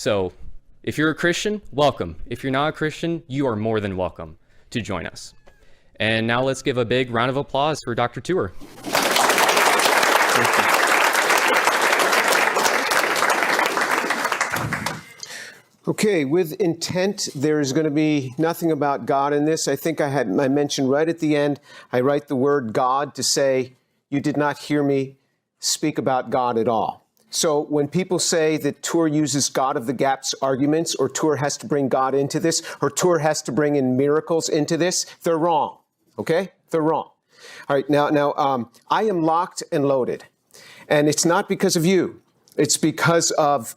So if you're a Christian, welcome. If you're not a Christian, you are more than welcome to join us. And now let's give a big round of applause for Dr. Tour. Okay, with intent, there is going to be nothing about God in this. I think I mentioned right at the end, I write the word God to say, you did not hear me speak about God at all. So when people say that Tour uses God of the gaps arguments, or Tour has to bring God into this, or Tour has to bring in miracles into this, they're wrong. Okay? They're wrong. All right, now, I am locked and loaded. And it's not because of you. It's because of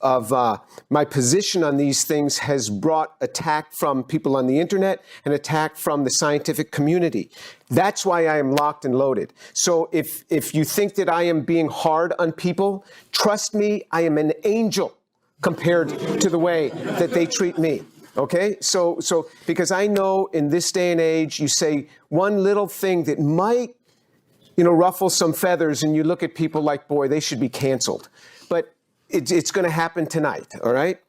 my position on these things has brought attack from people on the internet and attack from the scientific community. That's why I am locked and loaded. So if you think that I am being hard on people, trust me, I am an angel compared to the way that they treat me. Okay? So because I know in this day and age, you say one little thing that might, ruffle some feathers, and you look at people like, boy, they should be canceled. But it's going to happen tonight, all right?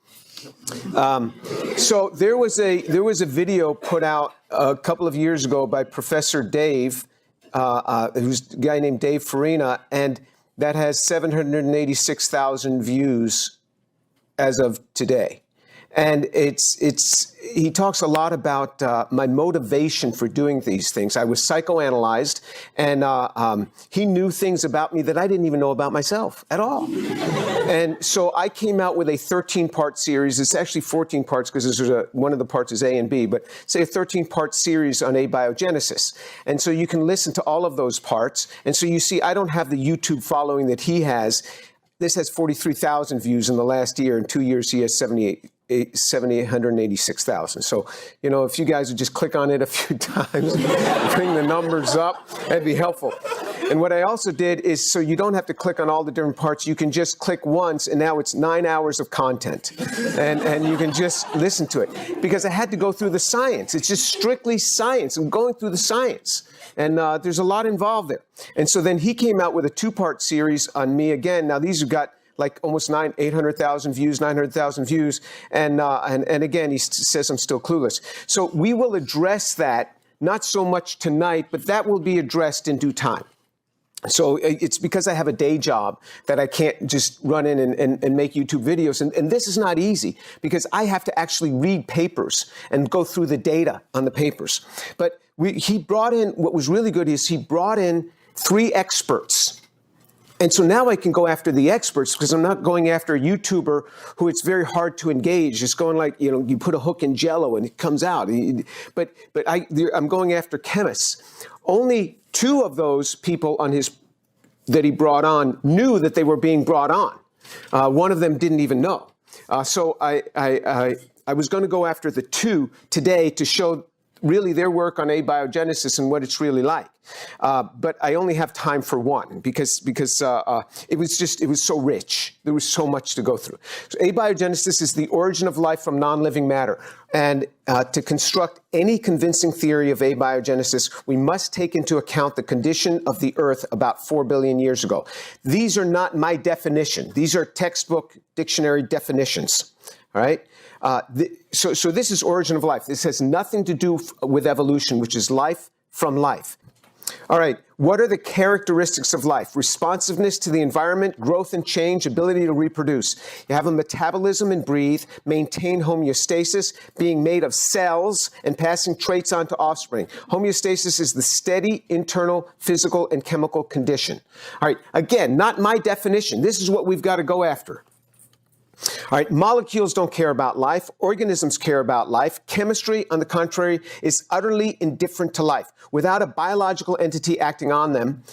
So there was a video put out a couple of years ago by Professor Dave, who's a guy named Dave Farina, and that has 786,000 views as of today. And he talks a lot about my motivation for doing these things. I was psychoanalyzed, and he knew things about me that I didn't even know about myself at all. And so I came out with a 13-part series. It's actually 14 parts because one of the parts is A and B, but say a 13-part series on abiogenesis. And so you can listen to all of those parts. And so you see, I don't have the YouTube following that he has. This has 43,000 views in the last year. In 2 years, he has 786,000. So, if you guys would just click on it a few times, bring the numbers up, that'd be helpful. And what I also did is, so you don't have to click on all the different parts, you can just click once, and now it's 9 hours of content. And you can just listen to it. Because I had to go through the science. It's just strictly science. I'm going through the science. And there's a lot involved there. And so then he came out with a 2-part series on me again. Now, these have got like almost 800,000 views, 900,000 views. And again, he says I'm still clueless. So we will address that, not so much tonight, but that will be addressed in due time. So it's because I have a day job that I can't just run in and make YouTube videos. And this is not easy because I have to actually read papers and go through the data on the papers. But he brought in, what was really good is he brought in 3 experts. And so now I can go after the experts because I'm not going after a YouTuber who it's very hard to engage. It's going like, you put a hook in Jell-O and it comes out. But I'm going after chemists. Only 2 of those people that he brought on knew that they were being brought on. One of them didn't even know. So I was going to go after the 2 today to show really their work on abiogenesis and what it's really like. But I only have time for one because it was so rich. There was so much to go through. So abiogenesis is the origin of life from non-living matter. And to construct any convincing theory of abiogenesis, we must take into account the condition of the earth about 4 billion years ago. These are not my definition. These are textbook dictionary definitions. All right? So this is origin of life. This has nothing to do with evolution, which is life from life. All right, what are the characteristics of life? Responsiveness to the environment, growth and change, ability to reproduce. You have a metabolism and breathe, maintain homeostasis, being made of cells and passing traits on to offspring. Homeostasis is the steady internal physical and chemical condition. All right, again, not my definition. This is what we've got to go after. All right, molecules don't care about life. Organisms care about life. Chemistry, on the contrary, is utterly indifferent to life. Without a biological entity acting on them,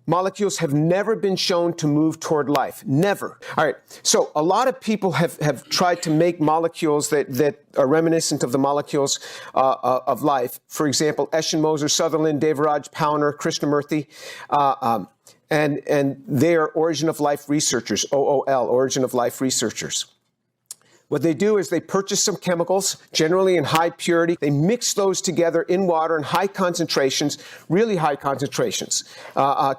molecules have never been shown to move toward life. Never. All right, so a lot of people have tried to make molecules that are reminiscent of the molecules of life. For example, Eshin Moser, Sutherland, Devaraj Pauner, Krishnamurti. And they are origin of life researchers, OOL, origin of life researchers. What they do is they purchase some chemicals, generally in high purity. They mix those together in water in high concentrations, really high concentrations,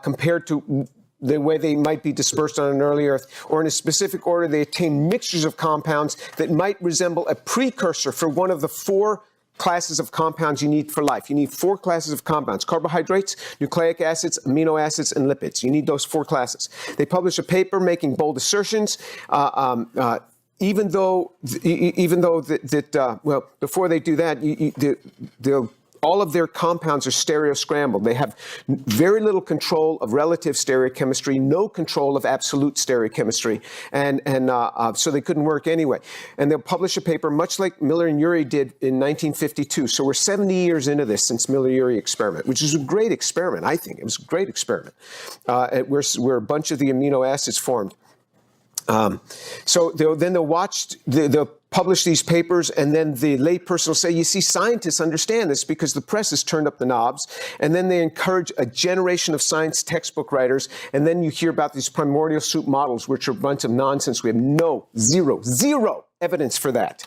compared to the way they might be dispersed on an early Earth, or in a specific order, they attain mixtures of compounds that might resemble a precursor for one of the 4 classes of compounds you need for life. You need 4 classes of compounds: carbohydrates, nucleic acids, amino acids, and lipids. You need those 4 classes. They publish a paper making bold assertions, even though before they do that, all of their compounds are stereo scrambled. They have very little control of relative stereochemistry, no control of absolute stereochemistry, and so they couldn't work anyway. And they'll publish a paper much like Miller and Urey did in 1952. So we're 70 years into this since Miller-Urey experiment, which is a great experiment, I think. It was a great experiment where a bunch of the amino acids formed. So they'll publish these papers, and then the layperson will say, you see, scientists understand this because the press has turned up the knobs, and then they encourage a generation of science textbook writers, and then you hear about these primordial soup models, which are a bunch of nonsense. We have zero evidence for that.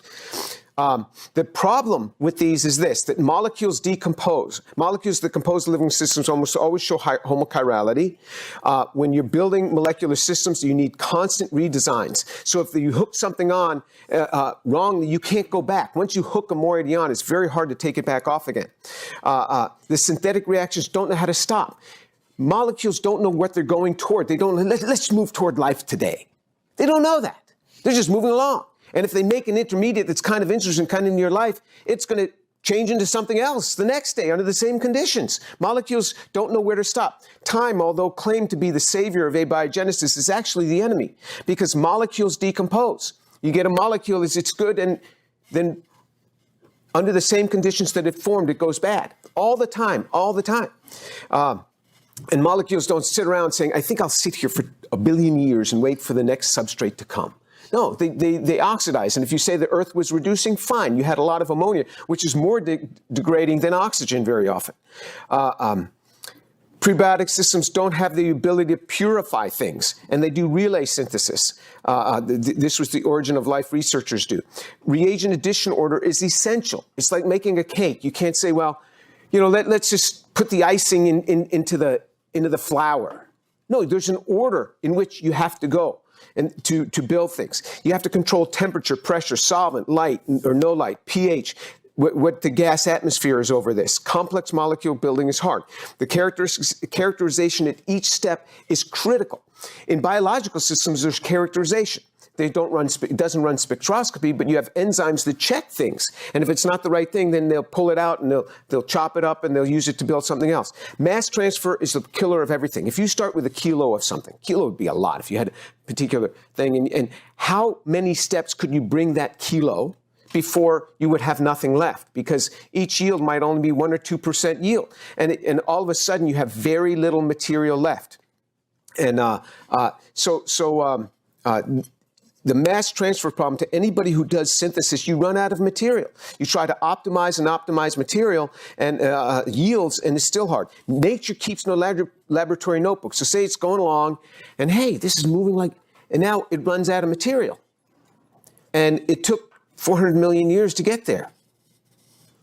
The problem with these is this, that molecules decompose. Molecules that compose living systems almost always show homochirality. When you're building molecular systems, you need constant redesigns. So if you hook something on wrongly, you can't go back. Once you hook a moiety on, it's very hard to take it back off again. The synthetic reactions don't know how to stop. Molecules don't know what they're going toward. They don't, let's move toward life today. They don't know that. They're just moving along. And if they make an intermediate that's kind of interesting, kind of in your life, it's going to change into something else the next day under the same conditions. Molecules don't know where to stop. Time, although claimed to be the savior of abiogenesis, is actually the enemy because molecules decompose. You get a molecule as it's good, and then under the same conditions that it formed, it goes bad. All the time. And molecules don't sit around saying, I think I'll sit here for 1 billion years and wait for the next substrate to come. No, they oxidize. And if you say the Earth was reducing, fine. You had a lot of ammonia, which is more degrading than oxygen very often. Prebiotic systems don't have the ability to purify things, and they do relay synthesis. This was the origin of life researchers do. Reagent addition order is essential. It's like making a cake. You can't say, well, let's just put the icing into the flour. No, there's an order in which you have to go. And to build things, you have to control temperature, pressure, solvent, light or no light, pH, what the gas atmosphere is over this. Complex molecule building is hard. The characterization at each step is critical. In biological systems, there's characterization. It doesn't run spectroscopy, but you have enzymes that check things. And if it's not the right thing, then they'll pull it out and they'll chop it up and they'll use it to build something else. Mass transfer is the killer of everything. If you start with a kilo of something, kilo would be a lot if you had a particular thing. And how many steps could you bring that kilo before you would have nothing left? Because each yield might only be 1 or 2% yield. And all of a sudden you have very little material left. And the mass transfer problem to anybody who does synthesis, you run out of material. You try to optimize material and yields, and it's still hard. Nature keeps no laboratory notebook. So say it's going along, and hey, this is moving and now it runs out of material. And it took 400 million years to get there.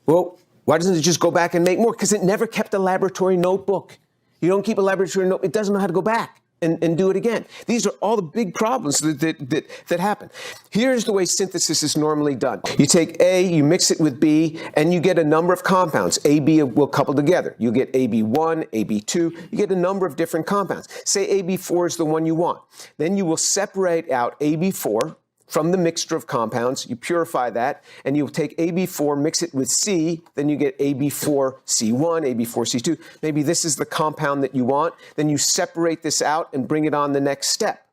Well, why doesn't it just go back and make more? Because it never kept a laboratory notebook. You don't keep a laboratory notebook, it doesn't know how to go back and do it again. These are all the big problems that happen. Here's the way synthesis is normally done. You take A, you mix it with B, and you get a number of compounds. A, B will couple together. You get AB1, AB2, you get a number of different compounds. Say AB4 is the one you want. Then you will separate out AB4 from the mixture of compounds. You purify that, and you take AB4, mix it with C, then you get AB4C1, AB4C2. Maybe this is the compound that you want. Then you separate this out and bring it on the next step,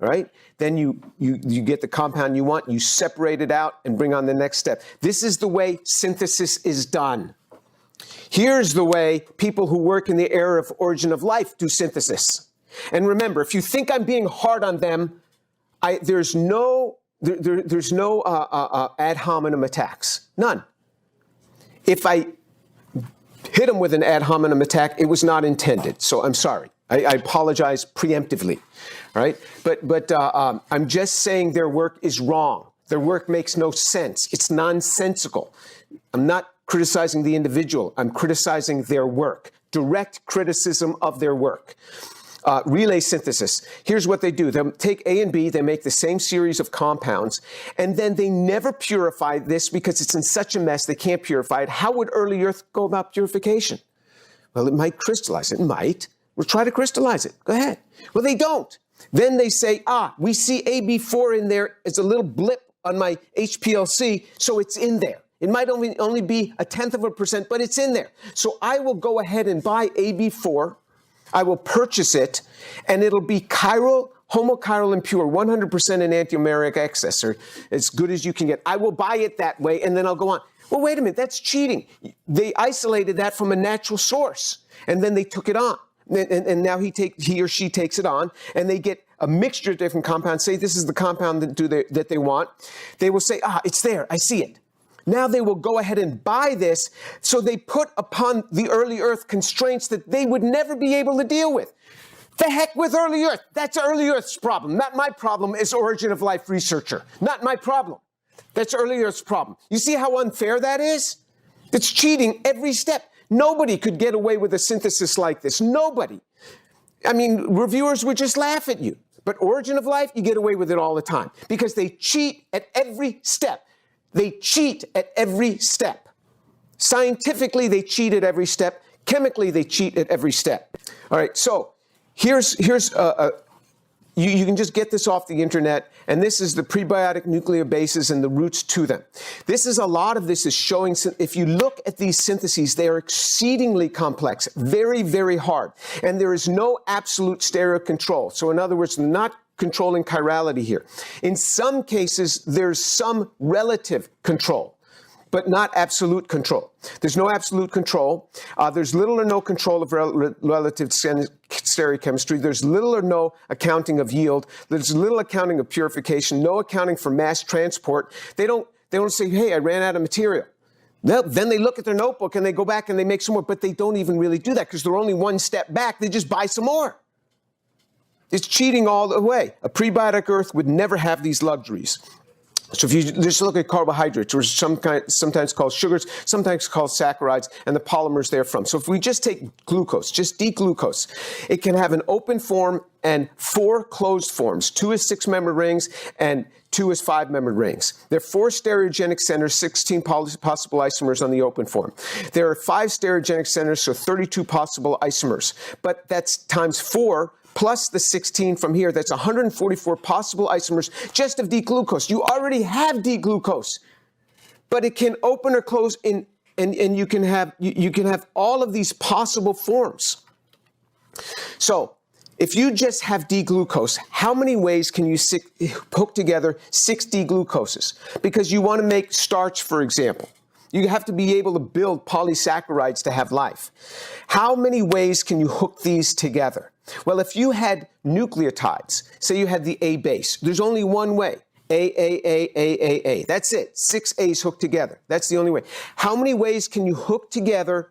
all right? Then you get the compound you want, you separate it out and bring on the next step. This is the way synthesis is done. Here's the way people who work in the area of origin of life do synthesis. And remember, if you think I'm being hard on them, there's no ad hominem attacks. None. If I hit them with an ad hominem attack, it was not intended. So I'm sorry. I apologize preemptively. All right? But I'm just saying their work is wrong. Their work makes no sense. It's nonsensical. I'm not criticizing the individual. I'm criticizing their work. Direct criticism of their work. relay synthesis. Here's what they do. They'll take A and B, they make the same series of compounds, and then they never purify this because it's in such a mess they can't purify it. How would early Earth go about purification? Well, it might crystallize. It might. We'll try to crystallize it. Go ahead. Well, they don't. Then they say, we see AB4 in there. It's a little blip on my HPLC, so it's in there. It might only be 0.1%, but it's in there. So I will go ahead and buy AB4. I will purchase it, and it'll be chiral, homochiral and pure, 100% enantiomeric excess, or as good as you can get. I will buy it that way, and then I'll go on. Well, wait a minute, that's cheating. They isolated that from a natural source, and then they took it on. And now he or she takes it on, and they get a mixture of different compounds. Say this is the compound that they want. They will say, it's there, I see it. Now they will go ahead and buy this, so they put upon the early Earth constraints that they would never be able to deal with. The heck with early Earth. That's early Earth's problem. Not my problem as origin of life researcher. Not my problem. That's early Earth's problem. You see how unfair that is? It's cheating every step. Nobody could get away with a synthesis like this. Nobody. I mean, reviewers would just laugh at you. But origin of life, you get away with it all the time because they cheat at every step. They cheat at every step. Scientifically, they cheat at every step. Chemically, they cheat at every step. All right, so here's you can just get this off the internet, and this is the prebiotic nucleobases and the roots to them. A lot of this is showing, if you look at these syntheses, they are exceedingly complex, very, very hard, and there is no absolute stereo control. So in other words, not controlling chirality here. In some cases, there's some relative control, but not absolute control. There's no absolute control. There's little or no control of relative stereochemistry. There's little or no accounting of yield. There's little accounting of purification, no accounting for mass transport. They don't say, hey, I ran out of material. Then they look at their notebook and they go back and they make some more, but they don't even really do that because they're only one step back. They just buy some more. It's cheating all the way. A prebiotic Earth would never have these luxuries. So if you just look at carbohydrates, or sometimes called sugars, sometimes called saccharides, and the polymers therefrom. So if we just take glucose, just D-glucose, it can have an open form and 4 closed forms. 2 is 6-membered rings, and 2 is 5-membered rings. There are 4 stereogenic centers, 16 possible isomers on the open form. There are 5 stereogenic centers, so 32 possible isomers. But that's times 4 plus the 16 from here. That's 144 possible isomers just of D-glucose. You already have D-glucose, but it can open or close in, and you can have all of these possible forms. So if you just have D-glucose, how many ways can you hook together 6 D-glucoses? Because you want to make starch, for example. You have to be able to build polysaccharides to have life. How many ways can you hook these together? Well, if you had nucleotides, say you had the A base, there's only one way. A. That's it. 6 A's hooked together. That's the only way. How many ways can you hook together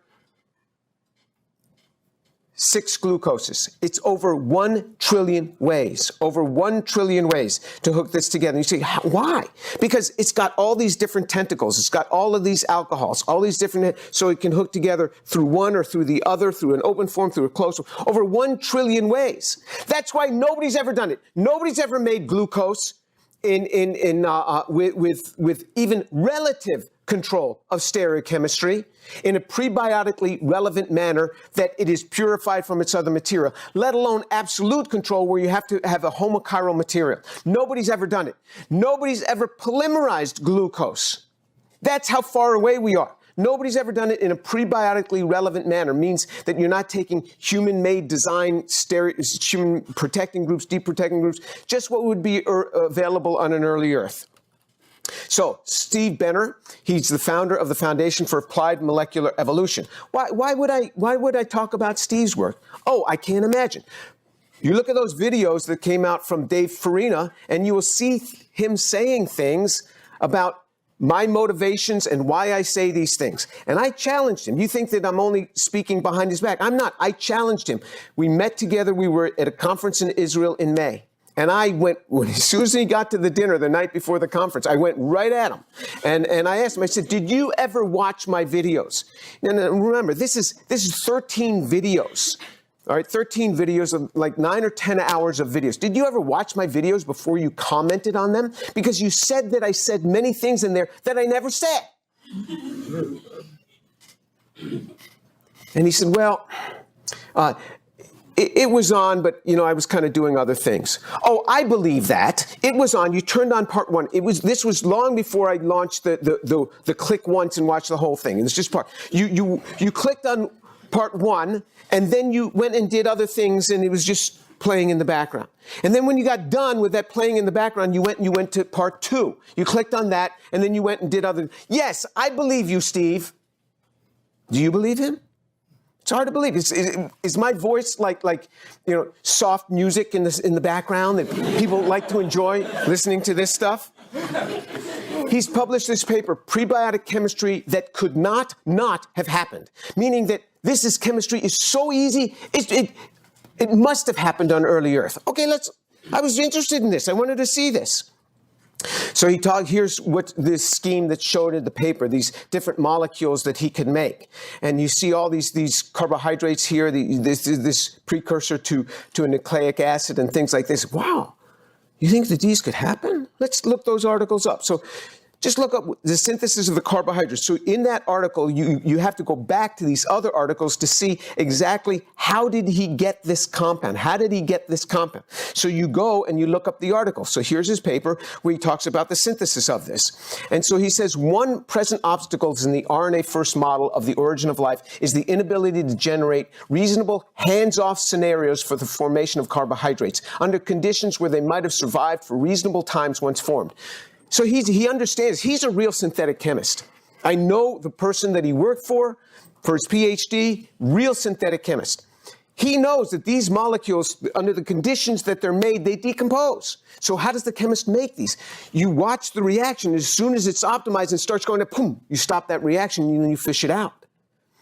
6 glucoses? It's over 1 trillion ways, over 1 trillion ways to hook this together. And you say, why? Because it's got all these different tentacles. It's got all of these alcohols, all these different, so it can hook together through one or through the other, through an open form, through a closed form, over 1 trillion ways. That's why nobody's ever done it. Nobody's ever made glucose with even relative control of stereochemistry in a prebiotically relevant manner that it is purified from its other material, let alone absolute control where you have to have a homochiral material. Nobody's ever done it. Nobody's ever polymerized glucose. That's how far away we are. Nobody's ever done it in a prebiotically relevant manner, means that you're not taking human-made design, human protecting groups, deep protecting groups, just what would be available on an early Earth. So, Steve Benner, he's the founder of the Foundation for Applied Molecular Evolution. Why would I talk about Steve's work? Oh, I can't imagine. You look at those videos that came out from Dave Farina, and you will see him saying things about my motivations and why I say these things. And I challenged him. You think that I'm only speaking behind his back. I'm not. I challenged him. We met together. We were at a conference in Israel in May. And I went, as soon as he got to the dinner the night before the conference, I went right at him. And I asked him, I said, did you ever watch my videos? And remember, this is 13 videos. All right, 13 videos of like 9 or 10 hours of videos. Did you ever watch my videos before you commented on them? Because you said that I said many things in there that I never said. And he said, well, it was on, but, I was kind of doing other things. Oh, I believe that. It was on. You turned on part 1. This was long before I launched the click once and watch the whole thing. It's just part. You clicked on part 1, and then you went and did other things, and it was just playing in the background. And then when you got done with that playing in the background, you went to part 2. You clicked on that, and then you went and did other. Yes, I believe you, Steve. Do you believe him? It's hard to believe. Is my voice like soft music in the background that people like to enjoy listening to this stuff? He's published this paper, Prebiotic Chemistry That Could Not Have Happened, meaning that chemistry is so easy, it must have happened on early Earth. Okay, I was interested in this. I wanted to see this. So here's what this scheme that showed in the paper, these different molecules that he could make. And you see all these carbohydrates here, this precursor to a nucleic acid and things like this. Wow, you think that these could happen? Let's look those articles up. So just look up the synthesis of the carbohydrates. So in that article, you have to go back to these other articles to see exactly how did he get this compound? How did he get this compound? So you go and you look up the article. So here's his paper where he talks about the synthesis of this. And so he says, one present obstacle in the RNA first model of the origin of life is the inability to generate reasonable hands-off scenarios for the formation of carbohydrates under conditions where they might have survived for reasonable times once formed. So he understands. He's a real synthetic chemist. I know the person that he worked for his PhD, real synthetic chemist. He knows that these molecules, under the conditions that they're made, they decompose. So how does the chemist make these? You watch the reaction. As soon as it's optimized and starts going to boom, you stop that reaction and then you fish it out.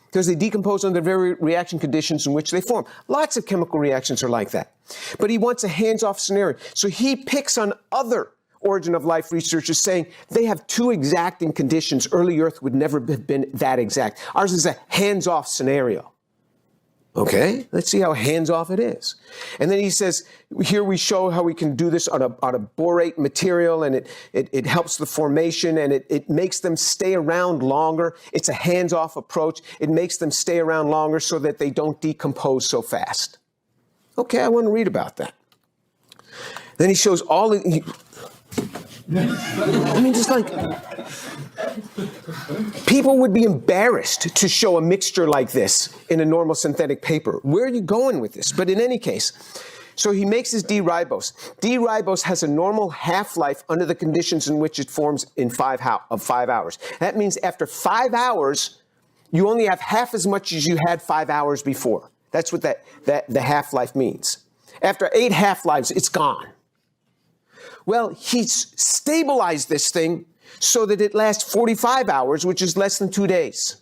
Because they decompose under the very reaction conditions in which they form. Lots of chemical reactions are like that. But he wants a hands-off scenario. So he picks on other origin of life researchers saying they have too exacting conditions. Early Earth would never have been that exact. Ours is a hands-off scenario. Okay, let's see how hands-off it is. And then he says, here we show how we can do this on a borate material, and it helps the formation, and it makes them stay around longer. It's a hands-off approach. It makes them stay around longer so that they don't decompose so fast. Okay, I want to read about that. Then he shows all the... just like, people would be embarrassed to show a mixture like this in a normal synthetic paper. Where are you going with this? But in any case, so he makes his D-ribose. D-ribose has a normal half-life under the conditions in which it forms in 5 hours. That means after 5 hours, you only have half as much as you had 5 hours before. That's what the half-life means. After 8 half-lives, it's gone. Well, he's stabilized this thing so that it lasts 45 hours, which is less than 2 days.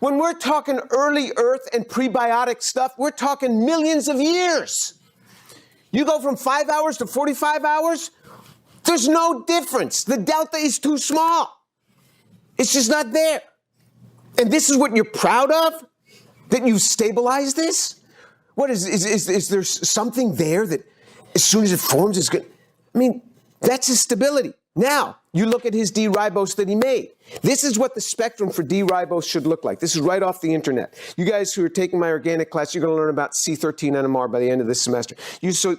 When we're talking early Earth and prebiotic stuff, we're talking millions of years. You go from 5 hours to 45 hours, there's no difference. The delta is too small. It's just not there. And this is what you're proud of? That you've stabilized this? What is there something there that as soon as it forms is good? I mean, that's his stability. Now, you look at his D-ribose that he made. This is what the spectrum for D-ribose should look like. This is right off the internet. You guys who are taking my organic class, you're going to learn about C13 NMR by the end of this semester. So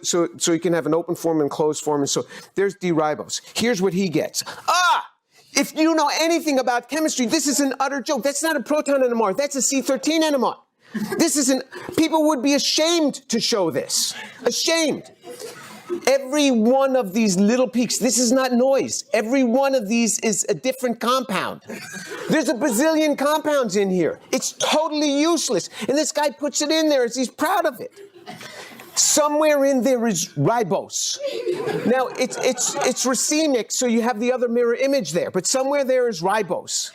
you can have an open form and closed form. And so there's D-ribose. Here's what he gets. If you know anything about chemistry, this is an utter joke. That's not a proton NMR. That's a C13 NMR. People would be ashamed to show this. Ashamed. Every one of these little peaks, this is not noise. Every one of these is a different compound. There's a bazillion compounds in here. It's totally useless. And this guy puts it in there as he's proud of it. Somewhere in there is ribose. Now, it's racemic, so you have the other mirror image there. But somewhere there is ribose.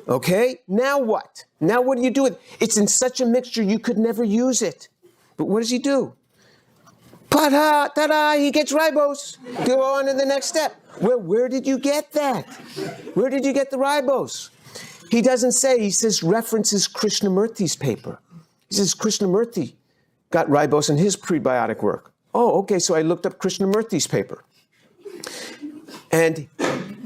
Okay? Now what? Now what do you do with it? It's in such a mixture you could never use it. But what does he do? Ta-da, he gets ribose. Go on to the next step. Well, where did you get that? Where did you get the ribose? He doesn't say. He says references Krishnamurti's paper. He says, Krishnamurti got ribose in his prebiotic work. Oh, okay, so I looked up Krishnamurti's paper. And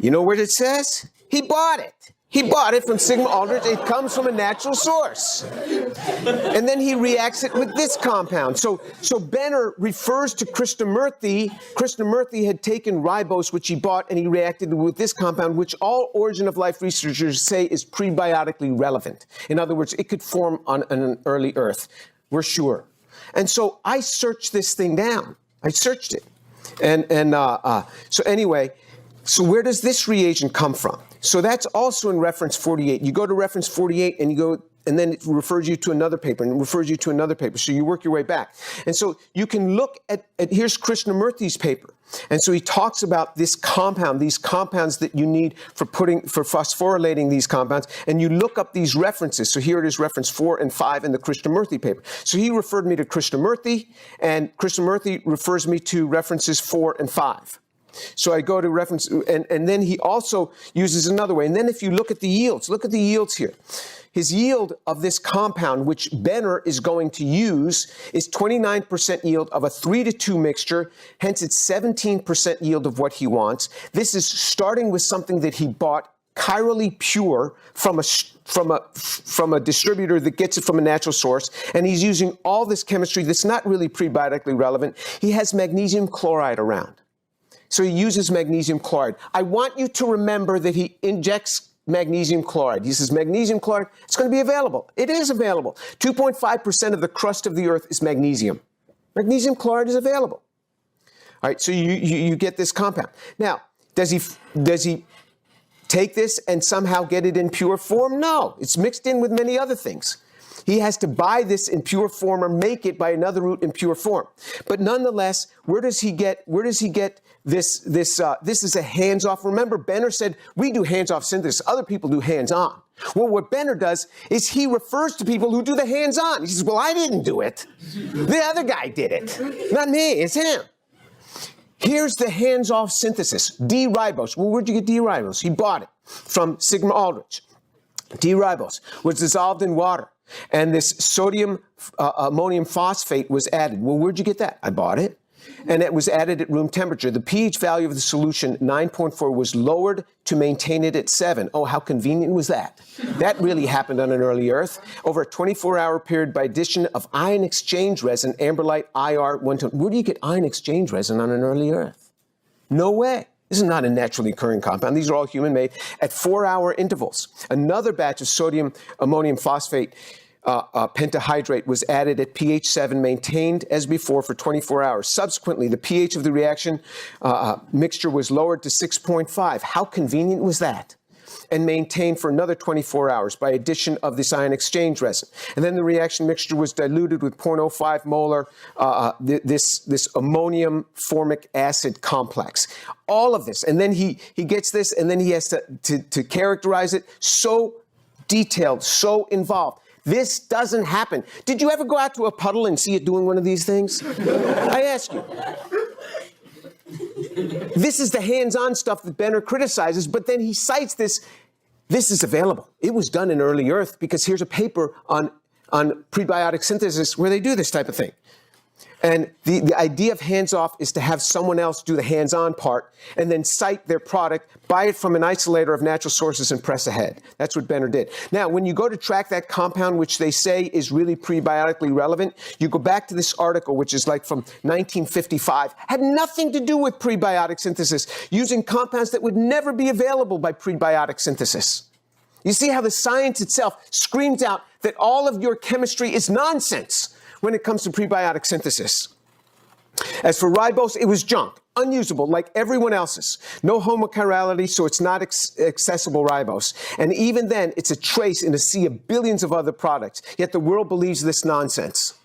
you know what it says? He bought it. He bought it from Sigma Aldrich. It comes from a natural source. And then he reacts it with this compound. So Benner refers to Krishnamurti. Krishnamurti had taken ribose, which he bought, and he reacted with this compound, which all origin of life researchers say is prebiotically relevant. In other words, it could form on an early Earth. We're sure. And so I searched this thing down. I searched it. So anyway, so where does this reagent come from? So that's also in reference 48. You go to reference 48 and then it refers you to another paper and it refers you to another paper. So you work your way back. And so you can look at here's Krishnamurti's paper. And so he talks about this compound, these compounds that you need for phosphorylating these compounds. And you look up these references. So here it is, reference 4 and 5 in the Krishnamurti paper. So he referred me to Krishnamurti, and Krishnamurti refers me to references 4 and 5. So I go to reference, and then he also uses another way. And then if you look at the yields here. His yield of this compound, which Benner is going to use, is 29% yield of a 3-to-2 mixture. Hence, it's 17% yield of what he wants. This is starting with something that he bought chirally pure from a distributor that gets it from a natural source, and he's using all this chemistry that's not really prebiotically relevant. He has magnesium chloride around. So he uses magnesium chloride. I want you to remember that he injects magnesium chloride. He says magnesium chloride, it's going to be available. It is available. 2.5% of the crust of the earth is magnesium. Magnesium chloride is available. All right, so you get this compound. Now, does he take this and somehow get it in pure form? No, it's mixed in with many other things. He has to buy this in pure form or make it by another route in pure form. But nonetheless, where does he get this? This is a hands-off. Remember, Benner said, we do hands-off synthesis. Other people do hands-on. Well, what Benner does is he refers to people who do the hands-on. He says, well, I didn't do it. The other guy did it. Not me, it's him. Here's the hands-off synthesis, D-ribose. Well, where'd you get D-ribose? He bought it from Sigma Aldrich. D-ribose was dissolved in water, and this sodium ammonium phosphate was added. Well, where'd you get that? I bought it. And it was added at room temperature. The pH value of the solution, 9.4, was lowered to maintain it at 7. Oh, how convenient was that? That really happened on an early Earth. Over a 24-hour period by addition of ion exchange resin, amberlite IR120. Where do you get ion exchange resin on an early Earth? No way. This is not a naturally occurring compound. These are all human-made at 4-hour intervals. Another batch of sodium ammonium phosphate pentahydrate was added at pH 7, maintained as before for 24 hours. Subsequently, the pH of the reaction mixture was lowered to 6.5. How convenient was that? And maintained for another 24 hours by addition of this ion exchange resin. And then the reaction mixture was diluted with 0.05 molar this ammonium formic acid complex. All of this, and then he gets this, and then he has to characterize it. So detailed, so involved. This doesn't happen. Did you ever go out to a puddle and see it doing one of these things? I ask you. This is the hands-on stuff that Benner criticizes, but then he cites this. This is available. It was done in early Earth because here's a paper on prebiotic synthesis where they do this type of thing. And the idea of hands-off is to have someone else do the hands-on part and then cite their product, buy it from an isolator of natural sources, and press ahead. That's what Benner did. Now, when you go to track that compound, which they say is really prebiotically relevant, you go back to this article, which is like from 1955, had nothing to do with prebiotic synthesis, using compounds that would never be available by prebiotic synthesis. You see how the science itself screams out that all of your chemistry is nonsense when it comes to prebiotic synthesis. As for ribose, it was junk, unusable, like everyone else's. No homochirality, so it's not accessible ribose. And even then, it's a trace in a sea of billions of other products. Yet the world believes this nonsense.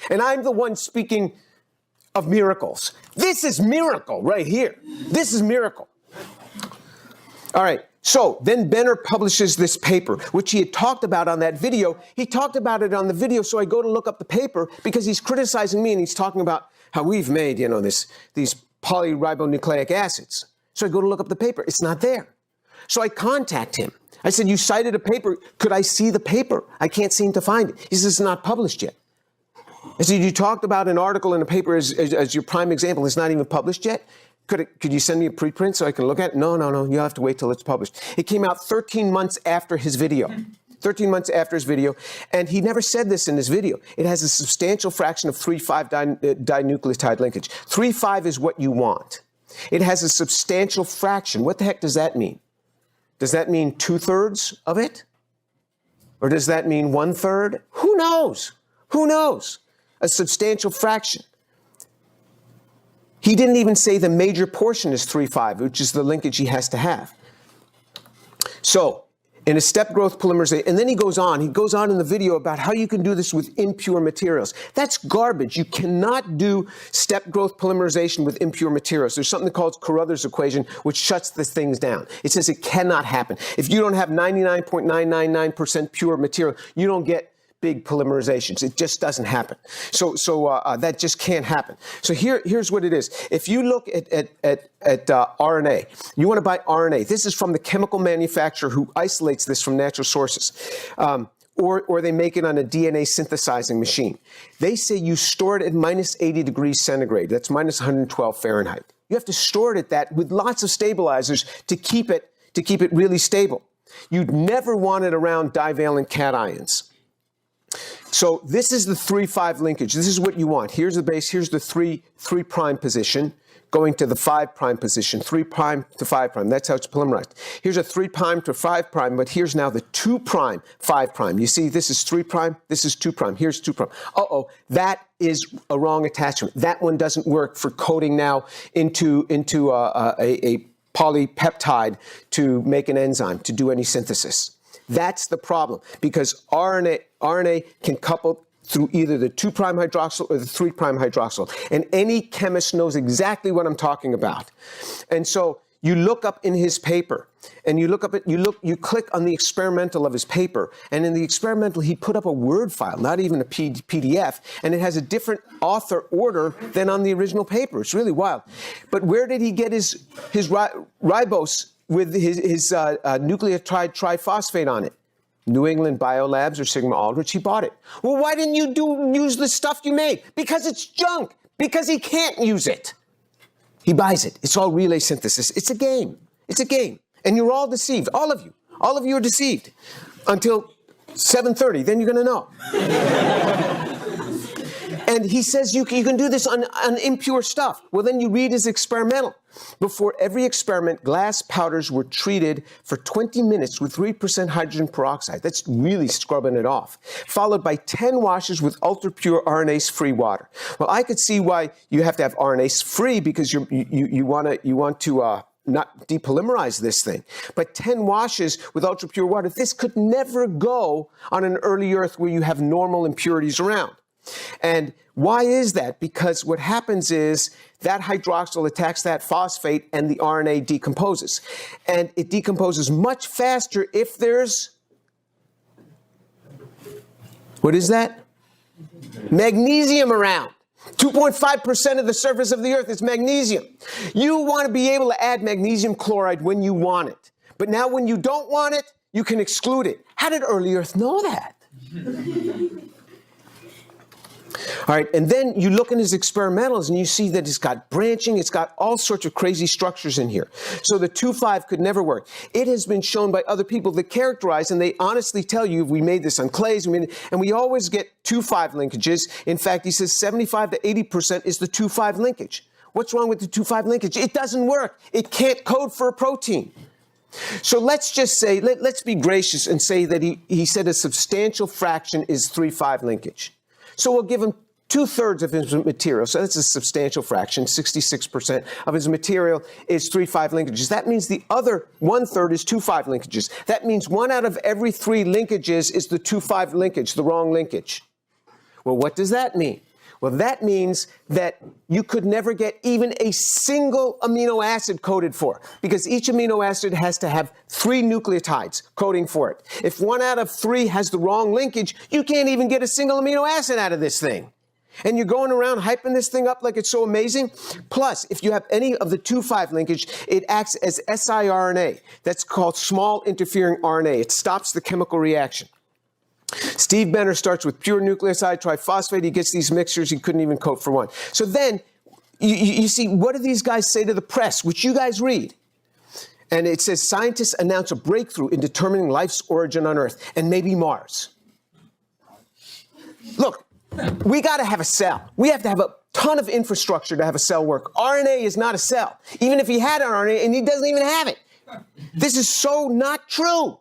And I'm the one speaking of miracles. This is miracle right here. This is miracle. All right. So then Benner publishes this paper, which he had talked about on that video. He talked about it on the video, so I go to look up the paper because he's criticizing me and he's talking about how we've made, these polyribonucleic acids. So I go to look up the paper. It's not there. So I contact him. I said, you cited a paper. Could I see the paper? I can't seem to find it. He says, it's not published yet. I said, you talked about an article in a paper as your prime example. It's not even published yet. Could you send me a preprint so I can look at it? No. You'll have to wait till it's published. It came out 13 months after his video. 13 months after his video. And he never said this in his video. It has a substantial fraction of 3,5 dinucleotide linkage. 3,5 is what you want. It has a substantial fraction. What the heck does that mean? Does that mean 2/3 of it? Or does that mean 1/3? Who knows? Who knows? A substantial fraction. He didn't even say the major portion is 3,5, which is the linkage he has to have. So, in a step growth polymerization, and then he goes on in the video about how you can do this with impure materials. That's garbage. You cannot do step growth polymerization with impure materials. There's something called Carruthers equation, which shuts the things down. It says it cannot happen. If you don't have 99.999% pure material, you don't get big polymerizations. It just doesn't happen. So that just can't happen. So here's what it is. If you look at RNA, you want to buy RNA. This is from the chemical manufacturer who isolates this from natural sources. Or they make it on a DNA synthesizing machine. They say you store it at minus 80 degrees centigrade. That's minus 112 Fahrenheit. You have to store it at that with lots of stabilizers to keep it really stable. You'd never want it around divalent cations. So this is the 3,5 linkage. This is what you want. Here's the base. Here's the 3' position going to the 5' position, 3' to 5'. That's how it's polymerized. Here's a 3' to 5', but here's now the 2', 5'. You see, this is 3', this is 2'. Here's 2'. Uh-oh, that is a wrong attachment. That one doesn't work for coding now into a polypeptide to make an enzyme, to do any synthesis. That's the problem, because RNA can couple through either the 2' hydroxyl or the 3' hydroxyl. And any chemist knows exactly what I'm talking about. And so you look up in his paper, and you click on the experimental of his paper, and in the experimental he put up a Word file, not even a PDF, and it has a different author order than on the original paper. It's really wild. But where did he get his ribose with his nucleotide triphosphate on it? New England Biolabs or Sigma Aldrich, he bought it. Well, why didn't you use the stuff you made? Because it's junk. Because he can't use it. He buys it. It's all relay synthesis. It's a game. It's a game. And you're all deceived. All of you. All of you are deceived. Until 7:30, then you're going to know. And he says you can do this on impure stuff. Well, then you read his experimental. Before every experiment, glass powders were treated for 20 minutes with 3% hydrogen peroxide. That's really scrubbing it off. Followed by 10 washes with ultra-pure RNase-free water. Well, I could see why you have to have RNase-free, because you want to not depolymerize this thing. But 10 washes with ultra-pure water, this could never go on an early Earth where you have normal impurities around. And why is that? Because what happens is that hydroxyl attacks that phosphate and the RNA decomposes. And it decomposes much faster if there's, what is that? Magnesium around. 2.5% of the surface of the Earth is magnesium. You want to be able to add magnesium chloride when you want it. But now when you don't want it, you can exclude it. How did early Earth know that? All right, and then you look in his experimentals and you see that it's got branching, it's got all sorts of crazy structures in here. So the 2,5 could never work. It has been shown by other people that characterize, and they honestly tell you, we made this on clays, and we always get 2,5 linkages. In fact, he says 75 to 80% is the 2,5 linkage. What's wrong with the 2,5 linkage? It doesn't work. It can't code for a protein. So let's just say, let's be gracious and say that he said a substantial fraction is 3,5 linkage. So we'll give him 2/3 of his material. So that's a substantial fraction. 66% of his material is 3,5 linkages. That means the other 1/3 is 2,5 linkages. That means 1 out of every 3 linkages is the 2,5 linkage, the wrong linkage. Well, what does that mean? Well, that means that you could never get even a single amino acid coded for, because each amino acid has to have 3 nucleotides coding for it. If 1 out of 3 has the wrong linkage, you can't even get a single amino acid out of this thing. And you're going around hyping this thing up like it's so amazing. Plus, if you have any of the 2,5 linkage, it acts as siRNA. That's called small interfering RNA. It stops the chemical reaction. Steve Benner starts with pure nucleoside triphosphate. He gets these mixtures he couldn't even coat for one. So then, you see, what do these guys say to the press, which you guys read? And it says, scientists announce a breakthrough in determining life's origin on Earth and maybe Mars. Look, we got to have a cell. We have to have a ton of infrastructure to have a cell work. RNA is not a cell. Even if he had an RNA, and he doesn't even have it. This is so not true.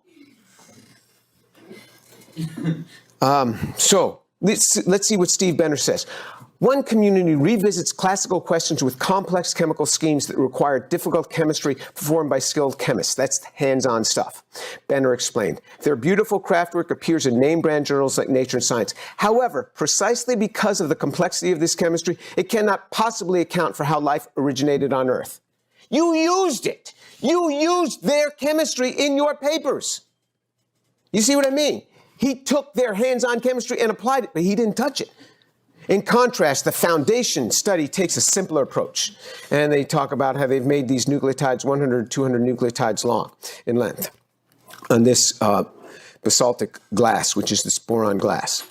So let's see what Steve Benner says. One community revisits classical questions with complex chemical schemes that require difficult chemistry performed by skilled chemists. That's hands-on stuff. Benner explained. Their beautiful craftwork appears in name-brand journals like Nature and Science. However, precisely because of the complexity of this chemistry, it cannot possibly account for how life originated on Earth. You used it. You used their chemistry in your papers. You see what I mean? He took their hands-on chemistry and applied it, but he didn't touch it. In contrast, the Foundation study takes a simpler approach, and they talk about how they've made these nucleotides 100, 200 nucleotides long in length on this basaltic glass, which is this boron glass.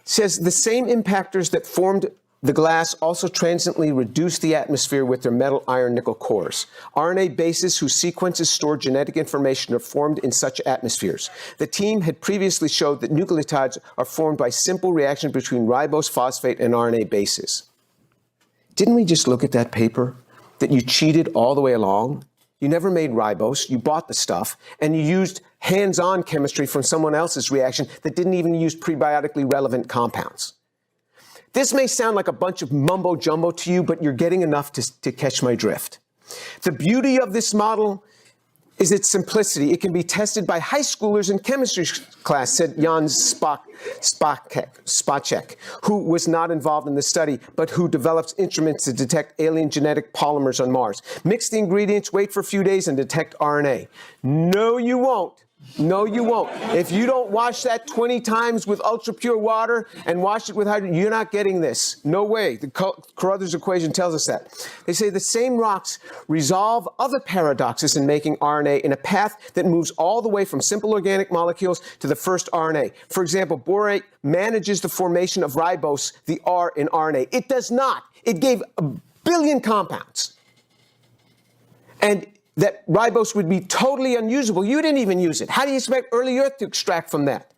It says the same impactors that formed the glass also transiently reduce the atmosphere with their metal, iron, nickel cores. RNA bases whose sequences store genetic information are formed in such atmospheres. The team had previously showed that nucleotides are formed by simple reactions between ribose, phosphate, and RNA bases. Didn't we just look at that paper? That you cheated all the way along? You never made ribose, you bought the stuff, and you used hands-on chemistry from someone else's reaction that didn't even use prebiotically relevant compounds. This may sound like a bunch of mumbo-jumbo to you, but you're getting enough to catch my drift. The beauty of this model is its simplicity. It can be tested by high schoolers in chemistry class, said Jan Spacek, who was not involved in the study, but who develops instruments to detect alien genetic polymers on Mars. Mix the ingredients, wait for a few days, and detect RNA. No, you won't. No, you won't. If you don't wash that 20 times with ultra-pure water and wash it with hydrogen, you're not getting this. No way. The Carruthers equation tells us that. They say the same rocks resolve other paradoxes in making RNA in a path that moves all the way from simple organic molecules to the first RNA. For example, borate manages the formation of ribose, the R in RNA. It does not. It gave a billion compounds. And that ribose would be totally unusable. You didn't even use it. How do you expect early Earth to extract from that?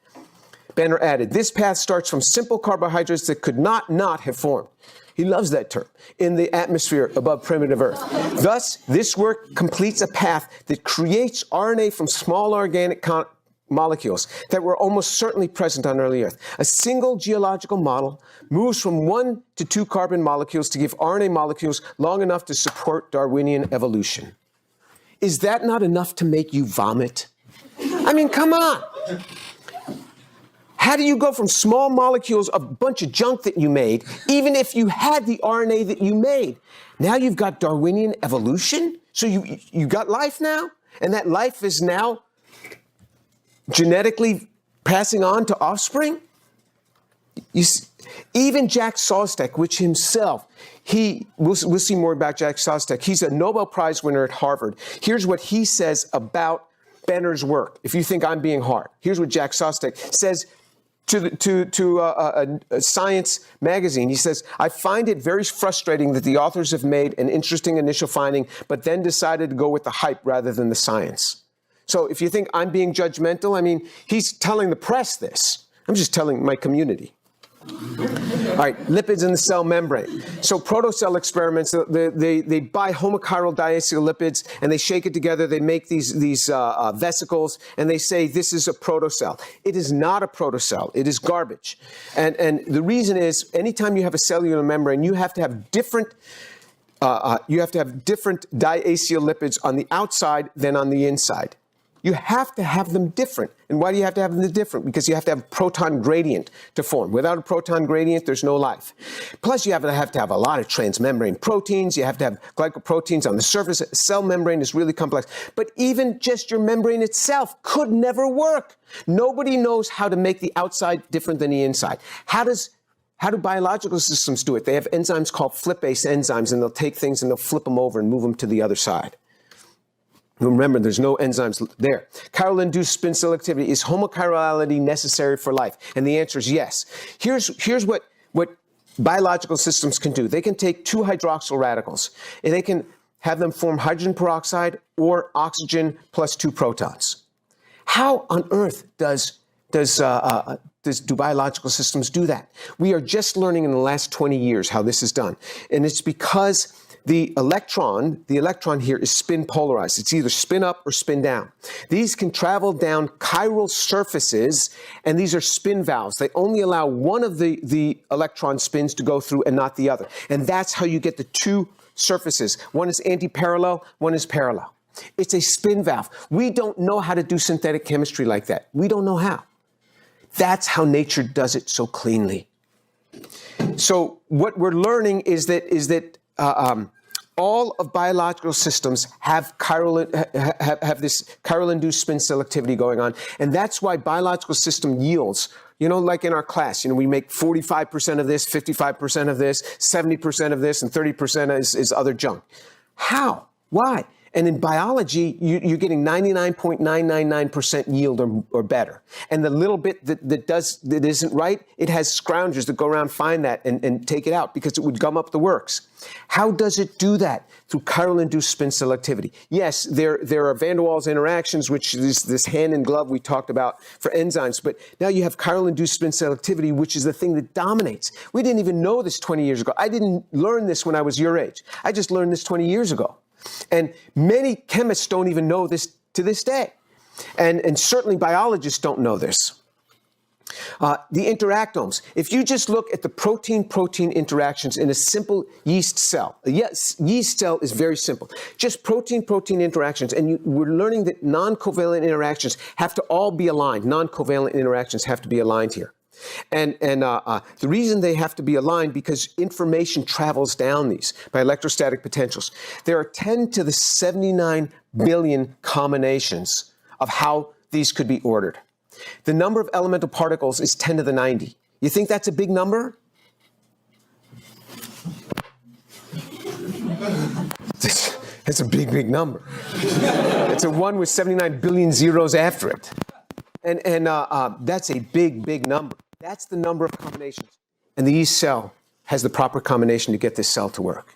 Benner added, this path starts from simple carbohydrates that could not have formed. He loves that term, in the atmosphere above primitive Earth. Thus, this work completes a path that creates RNA from small organic molecules that were almost certainly present on early Earth. A single geological model moves from 1 to 2 carbon molecules to give RNA molecules long enough to support Darwinian evolution. Is that not enough to make you vomit? I mean, come on. How do you go from small molecules of a bunch of junk that you made, even if you had the RNA that you made? Now you've got Darwinian evolution? So you got life now? And that life is now genetically passing on to offspring? Even Jack Szostak, which himself, we'll see more about Jack Szostak. He's a Nobel Prize winner at Harvard. Here's what he says about Benner's work. If you think I'm being hard, here's what Jack Szostak says to a Science magazine. He says, I find it very frustrating that the authors have made an interesting initial finding, but then decided to go with the hype rather than the science. So if you think I'm being judgmental, I mean, he's telling the press this. I'm just telling my community. All right, lipids in the cell membrane. So protocell experiments, they buy homochiral diacetyl lipids and they shake it together. They make these vesicles and they say this is a protocell. It is not a protocell. It is garbage. And the reason is anytime you have a cellular membrane, you have to have different diacetyl lipids on the outside than on the inside. You have to have them different. And why do you have to have them different? Because you have to have a proton gradient to form. Without a proton gradient, there's no life. Plus, you have to have a lot of transmembrane proteins. You have to have glycoproteins on the surface. Cell membrane is really complex. But even just your membrane itself could never work. Nobody knows how to make the outside different than the inside. How does How do biological systems do it? They have enzymes called flip-base enzymes, and they'll take things and they'll flip them over and move them to the other side. Remember, there's no enzymes there. Chiral-induced spin selectivity. Is homochirality necessary for life? And the answer is yes. Here's what biological systems can do. They can take two hydroxyl radicals, and they can have them form hydrogen peroxide or oxygen plus 2 protons. How on earth do biological systems do that? We are just learning in the last 20 years how this is done. And it's because the electron here is spin polarized. It's either spin up or spin down. These can travel down chiral surfaces, and these are spin valves. They only allow one of the electron spins to go through and not the other. And that's how you get the two surfaces. One is anti-parallel, one is parallel. It's a spin valve. We don't know how to do synthetic chemistry like that. We don't know how. That's how nature does it so cleanly. So what we're learning is that all of biological systems have this chiral-induced spin selectivity going on, and that's why biological system yields, like in our class, we make 45% of this, 55% of this, 70% of this, and 30% is other junk. How? Why? And in biology, you're getting 99.999% yield or better. And the little bit that isn't right, it has scroungers that go around, find that, and take it out because it would gum up the works. How does it do that? Through chiral-induced spin selectivity. Yes, there are van der Waals interactions, which is this hand in glove we talked about for enzymes, but now you have chiral-induced spin selectivity, which is the thing that dominates. We didn't even know this 20 years ago. I didn't learn this when I was your age. I just learned this 20 years ago. And many chemists don't even know this to this day. And certainly biologists don't know this. The interactomes. If you just look at the protein-protein interactions in a simple yeast cell, yes, yeast cell is very simple. Just protein-protein interactions, and we're learning that non-covalent interactions have to all be aligned. Non-covalent interactions have to be aligned here. And the reason they have to be aligned because information travels down these by electrostatic potentials. There are 10 to the 79 billion combinations of how these could be ordered. The number of elemental particles is 10 to the 90. You think that's a big number? It's a big, big number. It's a 1 with 79 billion zeros after it. And that's a big, big number. That's the number of combinations. And the yeast cell has the proper combination to get this cell to work.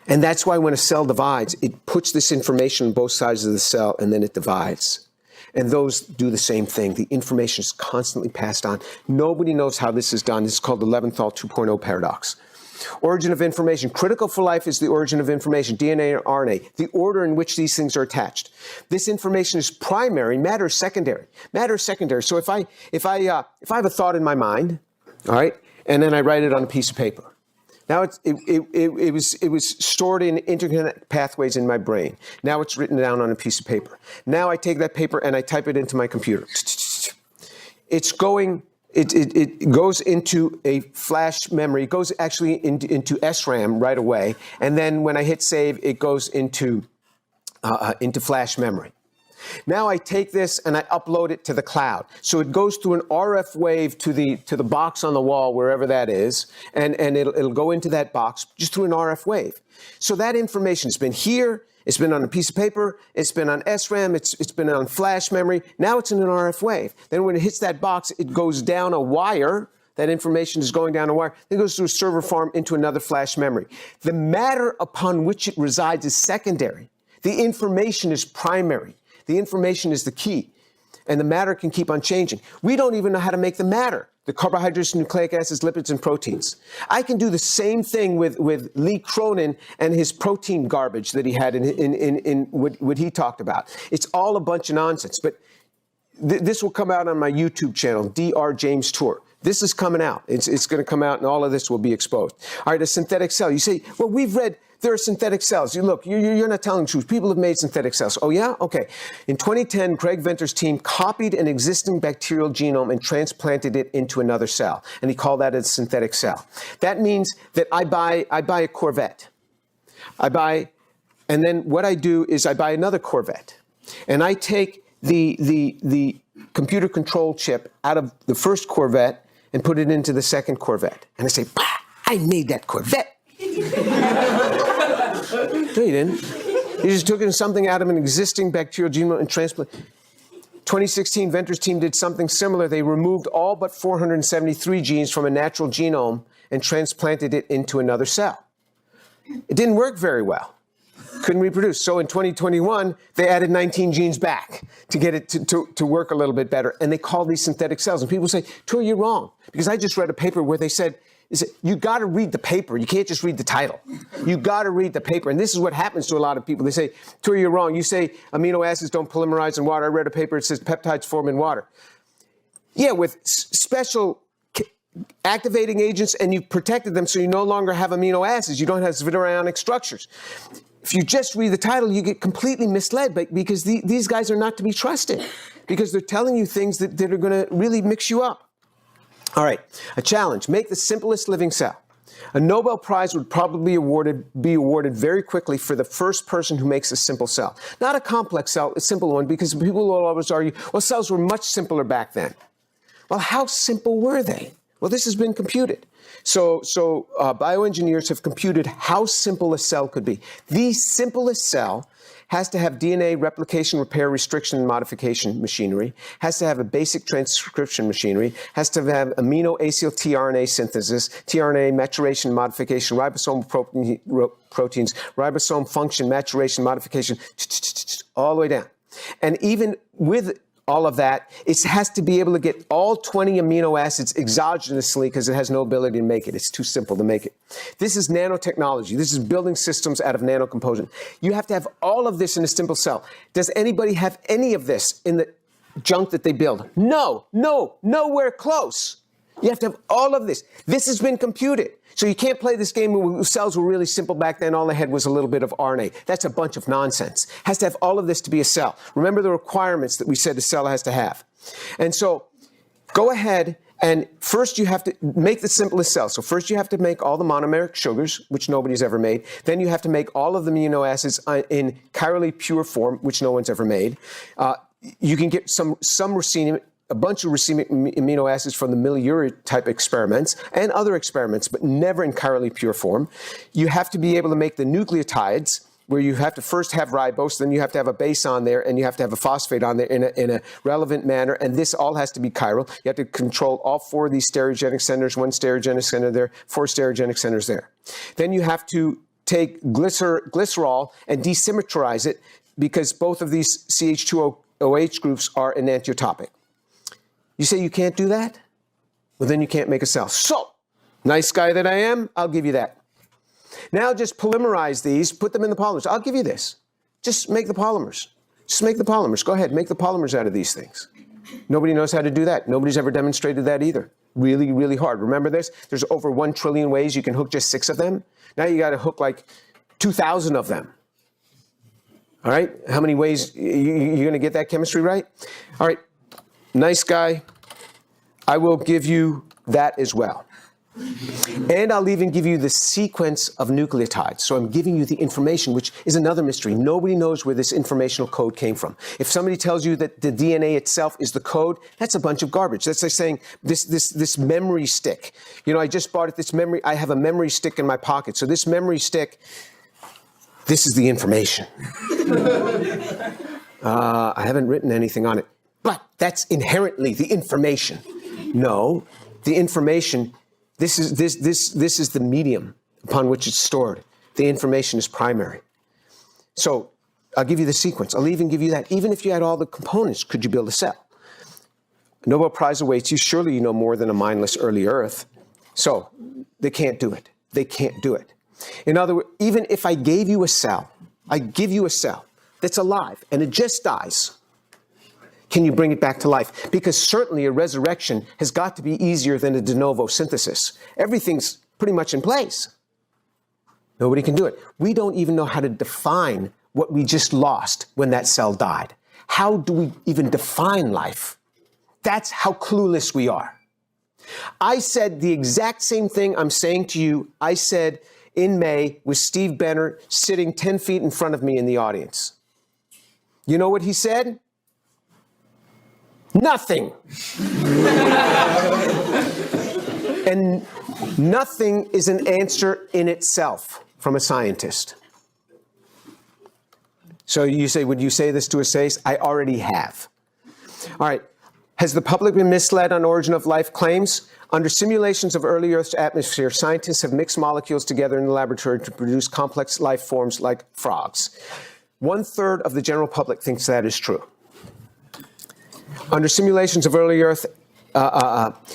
And that's why when a cell divides, it puts this information on both sides of the cell, and then it divides. And those do the same thing. The information is constantly passed on. Nobody knows how this is done. This is called the Leventhal 2.0 paradox. Origin of information. Critical for life is the origin of information, DNA or RNA, the order in which these things are attached. This information is primary, matter is secondary. Matter is secondary. So if I have a thought in my mind, all right, and then I write it on a piece of paper. Now it was stored in interconnect pathways in my brain. Now it's written down on a piece of paper. Now I take that paper and I type it into my computer. It goes into a flash memory. It goes actually into SRAM right away. And then when I hit save, it goes into flash memory. Now I take this and I upload it to the cloud. So it goes through an RF wave to the box on the wall, wherever that is, and it'll go into that box just through an RF wave. So that information has been here, it's been on a piece of paper, it's been on SRAM, it's been on flash memory, now it's in an RF wave. Then when it hits that box, it goes down a wire. That information is going down a wire. Then it goes through a server farm into another flash memory. The matter upon which it resides is secondary. The information is primary. The information is the key, and the matter can keep on changing. We don't even know how to make the matter, the carbohydrates, nucleic acids, lipids, and proteins. I can do the same thing with Lee Cronin and his protein garbage that he had in what he talked about. It's all a bunch of nonsense, but this will come out on my YouTube channel, Dr. James Tour. This is coming out. It's going to come out, and all of this will be exposed. All right, a synthetic cell. You say, well, we've read there are synthetic cells. You're not telling the truth. People have made synthetic cells. Oh, yeah? Okay. In 2010, Craig Venter's team copied an existing bacterial genome and transplanted it into another cell, and he called that a synthetic cell. That means that I buy a Corvette. And then what I do is I buy another Corvette, and I take the computer control chip out of the first Corvette, and put it into the second Corvette. And I say, bah, I made that Corvette. No, you didn't. You just took something out of an existing bacterial genome and transplanted. 2016, Venter's team did something similar. They removed all but 473 genes from a natural genome and transplanted it into another cell. It didn't work very well. Couldn't reproduce. So in 2021, they added 19 genes back to get it to work a little bit better. And they call these synthetic cells. And people say, Tor, you're wrong. Because I just read a paper where they said, you got to read the paper. You can't just read the title. You got to read the paper. And this is what happens to a lot of people. They say, Tor, you're wrong. You say amino acids don't polymerize in water. I read a paper that says peptides form in water. Yeah, with special activating agents, and you've protected them so you no longer have amino acids. You don't have zwitterionic structures. If you just read the title, you get completely misled because these guys are not to be trusted because they're telling you things that are going to really mix you up. All right, a challenge. Make the simplest living cell. A Nobel Prize would probably be awarded very quickly for the first person who makes a simple cell. Not a complex cell, a simple one, because people will always argue, well, cells were much simpler back then. Well, how simple were they? Well, this has been computed. So bioengineers have computed how simple a cell could be. The simplest cell has to have DNA replication, repair, restriction, and modification machinery, has to have a basic transcription machinery, has to have amino acyl tRNA synthesis, tRNA maturation, modification, ribosomal proteins, ribosome function, maturation, modification, all the way down. And even with all of that, it has to be able to get all 20 amino acids exogenously because it has no ability to make it. It's too simple to make it. This is nanotechnology. This is building systems out of nanocomposite. You have to have all of this in a simple cell. Does anybody have any of this in the junk that they build? No, nowhere close. You have to have all of this. This has been computed. So you can't play this game where cells were really simple back then. All they had was a little bit of RNA. That's a bunch of nonsense. Has to have all of this to be a cell. Remember the requirements that we said a cell has to have. And so go ahead and first you have to make the simplest cell. So first you have to make all the monomeric sugars, which nobody's ever made. Then you have to make all of the amino acids in chirally pure form, which no one's ever made. You can get some racemic, a bunch of racemic amino acids from the Miliuri type experiments and other experiments, but never in chirally pure form. You have to be able to make the nucleotides, where you have to first have ribose, then you have to have a base on there, and you have to have a phosphate on there in a relevant manner, and this all has to be chiral. You have to control all 4 of these stereogenic centers, 1 stereogenic center there, 4 stereogenic centers there. Then you have to take glycerol and desymmetrize it, because both of these CH2OH groups are enantiotopic. You say you can't do that? Well, then you can't make a cell. So, nice guy that I am, I'll give you that. Now just polymerize these, put them in the polymers. I'll give you this. Just make the polymers. Just make the polymers. Go ahead, make the polymers out of these things. Nobody knows how to do that. Nobody's ever demonstrated that either. Really, really hard. Remember this? There's over 1 trillion ways you can hook just 6 of them. Now you got to hook like 2,000 of them. All right? How many ways you're going to get that chemistry right? All right. Nice guy. I will give you that as well. And I'll even give you the sequence of nucleotides. So I'm giving you the information, which is another mystery. Nobody knows where this informational code came from. If somebody tells you that the DNA itself is the code, that's a bunch of garbage. That's like saying this memory stick. You know, I just bought it, this memory, I have a memory stick in my pocket. So this memory stick, this is the information. I haven't written anything on it. But that's inherently the information. No, the information, this is the medium upon which it's stored. The information is primary. So I'll give you the sequence. I'll even give you that. Even if you had all the components, could you build a cell? Nobel Prize awaits you. Surely you know more than a mindless early Earth. So they can't do it. They can't do it. In other words, even if I gave you a cell, I give you a cell that's alive and it just dies, can you bring it back to life? Because certainly a resurrection has got to be easier than a de novo synthesis. Everything's pretty much in place. Nobody can do it. We don't even know how to define what we just lost when that cell died. How do we even define life? That's how clueless we are. I said the exact same thing I'm saying to you. I said in May with Steve Benner sitting 10 feet in front of me in the audience. You know what he said? Nothing. And nothing is an answer in itself from a scientist. So you say, would you say this to a atheist? I already have. All right. Has the public been misled on origin of life claims? Under simulations of early Earth's atmosphere, scientists have mixed molecules together in the laboratory to produce complex life forms like frogs. 1/3 of the general public thinks that is true. Under simulations of early Earth,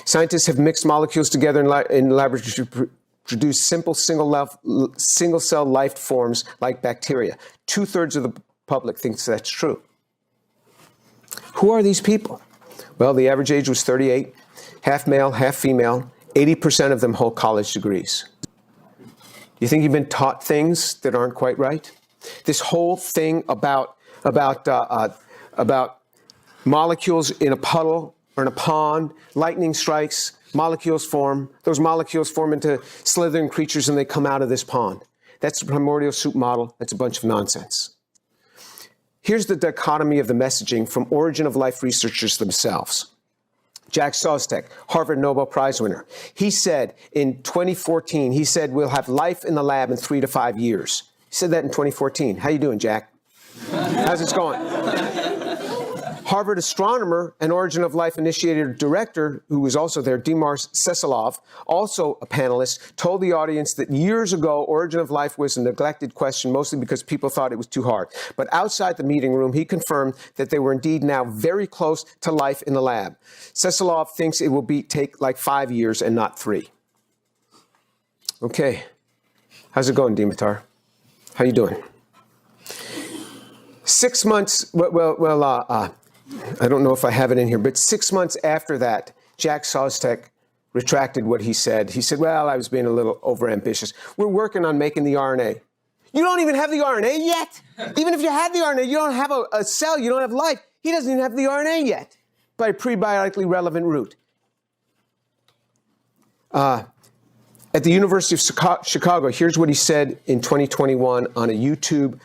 scientists have mixed molecules together in the laboratory to produce simple single-cell life forms like bacteria. 2/3 of the public thinks that's true. Who are these people? Well, the average age was 38, half male, half female. 80% of them hold college degrees. You think you've been taught things that aren't quite right? This whole thing about molecules in a puddle or in a pond, lightning strikes, molecules form. Those molecules form into slithering creatures and they come out of this pond. That's the primordial soup model. That's a bunch of nonsense. Here's the dichotomy of the messaging from origin of life researchers themselves. Jack Szostak, Harvard Nobel Prize winner. He said in 2014, he said, we'll have life in the lab in 3 to 5 years. He said that in 2014. How you doing, Jack? How's it going? Harvard astronomer and Origin of Life initiator director, who was also there, Dimar Seselov, also a panelist, told the audience that years ago, Origin of Life was a neglected question, mostly because people thought it was too hard. But outside the meeting room, he confirmed that they were indeed now very close to life in the lab. Seselov thinks it will take like 5 years and not 3. Okay. How's it going, Dimitar? How you doing? 6 months, I don't know if I have it in here, but 6 months after that, Jack Szostak retracted what he said. He said, well, I was being a little overambitious. We're working on making the RNA. You don't even have the RNA yet? Even if you had the RNA, you don't have a cell, you don't have life. He doesn't even have the RNA yet by a prebiotically relevant route. At the University of Chicago, here's what he said in 2021 on a YouTube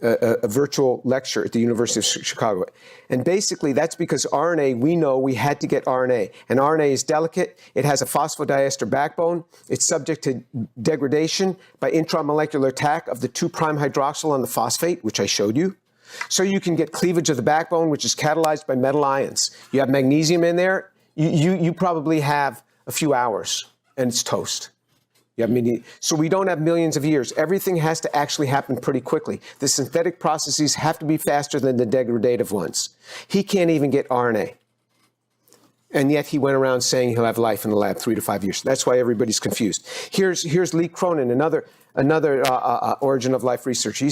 a virtual lecture at the University of Chicago. And basically, that's because RNA, we know we had to get RNA. And RNA is delicate. It has a phosphodiester backbone. It's subject to degradation by intramolecular attack of the 2' hydroxyl on the phosphate, which I showed you. So you can get cleavage of the backbone, which is catalyzed by metal ions. You have magnesium in there. You probably have a few hours, and it's toast. So we don't have millions of years. Everything has to actually happen pretty quickly. The synthetic processes have to be faster than the degradative ones. He can't even get RNA. And yet he went around saying he'll have life in the lab 3 to 5 years. That's why everybody's confused. Here's Lee Cronin, another Origin of Life researcher. He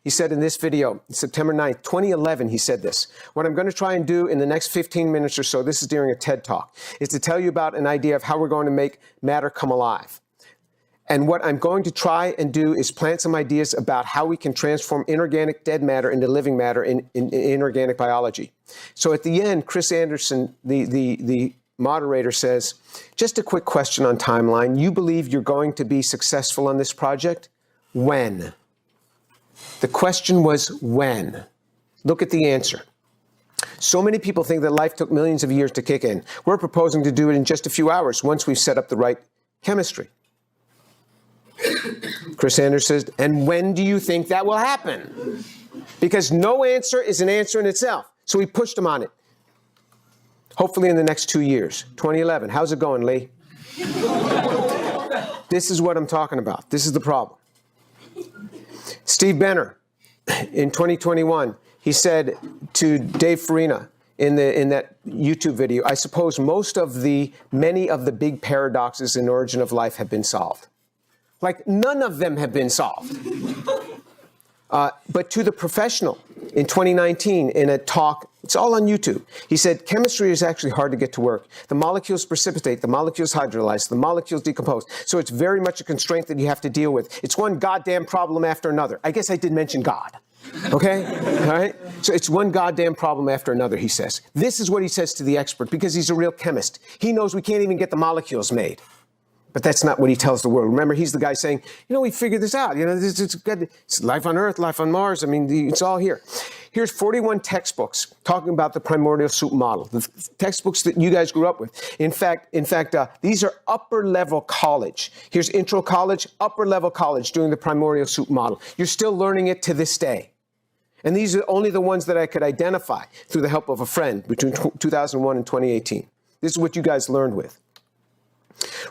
said in this video, September 9th, 2011, he said this. What I'm going to try and do in the next 15 minutes or so, this is during a TED Talk, is to tell you about an idea of how we're going to make matter come alive. And what I'm going to try and do is plant some ideas about how we can transform inorganic dead matter into living matter in inorganic biology. So at the end, Chris Anderson, the moderator, says, just a quick question on timeline. You believe you're going to be successful on this project? When? The question was when. Look at the answer. So many people think that life took millions of years to kick in. We're proposing to do it in just a few hours once we've set up the right chemistry. Chris Anderson says, and when do you think that will happen? Because no answer is an answer in itself. So we pushed him on it. Hopefully in the next 2 years. 2011. How's it going, Lee? This is what I'm talking about. This is the problem. Steve Benner, in 2021, he said to Dave Farina in that YouTube video, I suppose many of the big paradoxes in Origin of Life have been solved. Like, none of them have been solved. But to the professional in 2019, in a talk, it's all on YouTube, he said, chemistry is actually hard to get to work. The molecules precipitate, the molecules hydrolyze, the molecules decompose. So it's very much a constraint that you have to deal with. It's one goddamn problem after another. I guess I did mention God. Okay? All right? So it's one goddamn problem after another, he says. This is what he says to the expert, because he's a real chemist. He knows we can't even get the molecules made. But that's not what he tells the world. Remember, he's the guy saying, we figured this out. It's life on Earth, life on Mars. I mean, it's all here. Here's 41 textbooks talking about the primordial soup model, the textbooks that you guys grew up with. In fact, these are upper-level college. Here's intro college, upper-level college doing the primordial soup model. You're still learning it to this day. And these are only the ones that I could identify through the help of a friend between 2001 and 2018. This is what you guys learned with.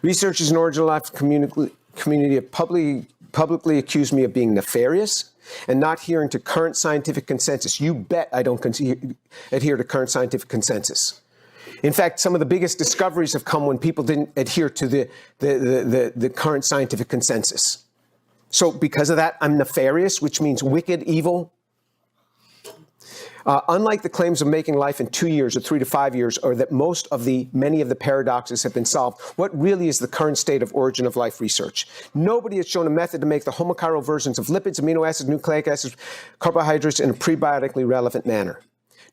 Researchers in Origin of Life community have publicly accused me of being nefarious and not adhering to current scientific consensus. You bet I don't adhere to current scientific consensus. In fact, some of the biggest discoveries have come when people didn't adhere to the current scientific consensus. So because of that, I'm nefarious, which means wicked, evil. Unlike the claims of making life in 2 years or 3 to 5 years, or that many of the paradoxes have been solved, what really is the current state of origin of life research? Nobody has shown a method to make the homochiral versions of lipids, amino acids, nucleic acids, carbohydrates in a prebiotically relevant manner.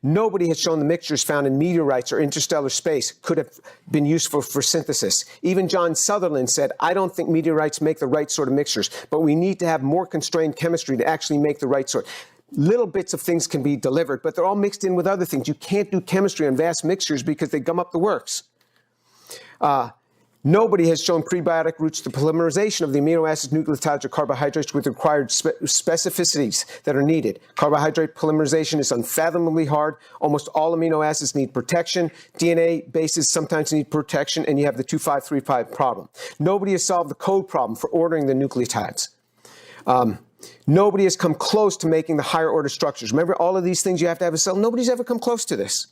Nobody has shown the mixtures found in meteorites or interstellar space could have been useful for synthesis. Even John Sutherland said, I don't think meteorites make the right sort of mixtures, but we need to have more constrained chemistry to actually make the right sort. Little bits of things can be delivered, but they're all mixed in with other things. You can't do chemistry on vast mixtures because they gum up the works. Nobody has shown prebiotic routes to polymerization of the amino acids, nucleotides, or carbohydrates with required specificities that are needed. Carbohydrate polymerization is unfathomably hard. Almost all amino acids need protection. DNA bases sometimes need protection, and you have the 2535 problem. Nobody has solved the code problem for ordering the nucleotides. Nobody has come close to making the higher order structures. Remember, all of these things you have to have a cell. Nobody's ever come close to this.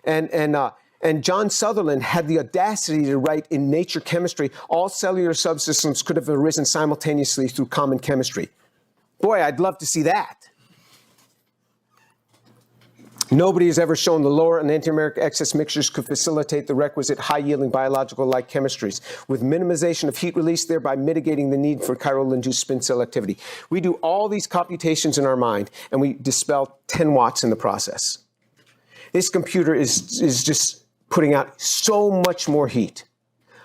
And John Sutherland had the audacity to write in Nature Chemistry, all cellular subsystems could have arisen simultaneously through common chemistry. Boy, I'd love to see that. Nobody has ever shown the lower and enantiomeric excess mixtures could facilitate the requisite high-yielding biological-like chemistries with minimization of heat release, thereby mitigating the need for chiral-induced spin cell activity. We do all these computations in our mind, and we dispel 10 watts in the process. This computer is just putting out so much more heat.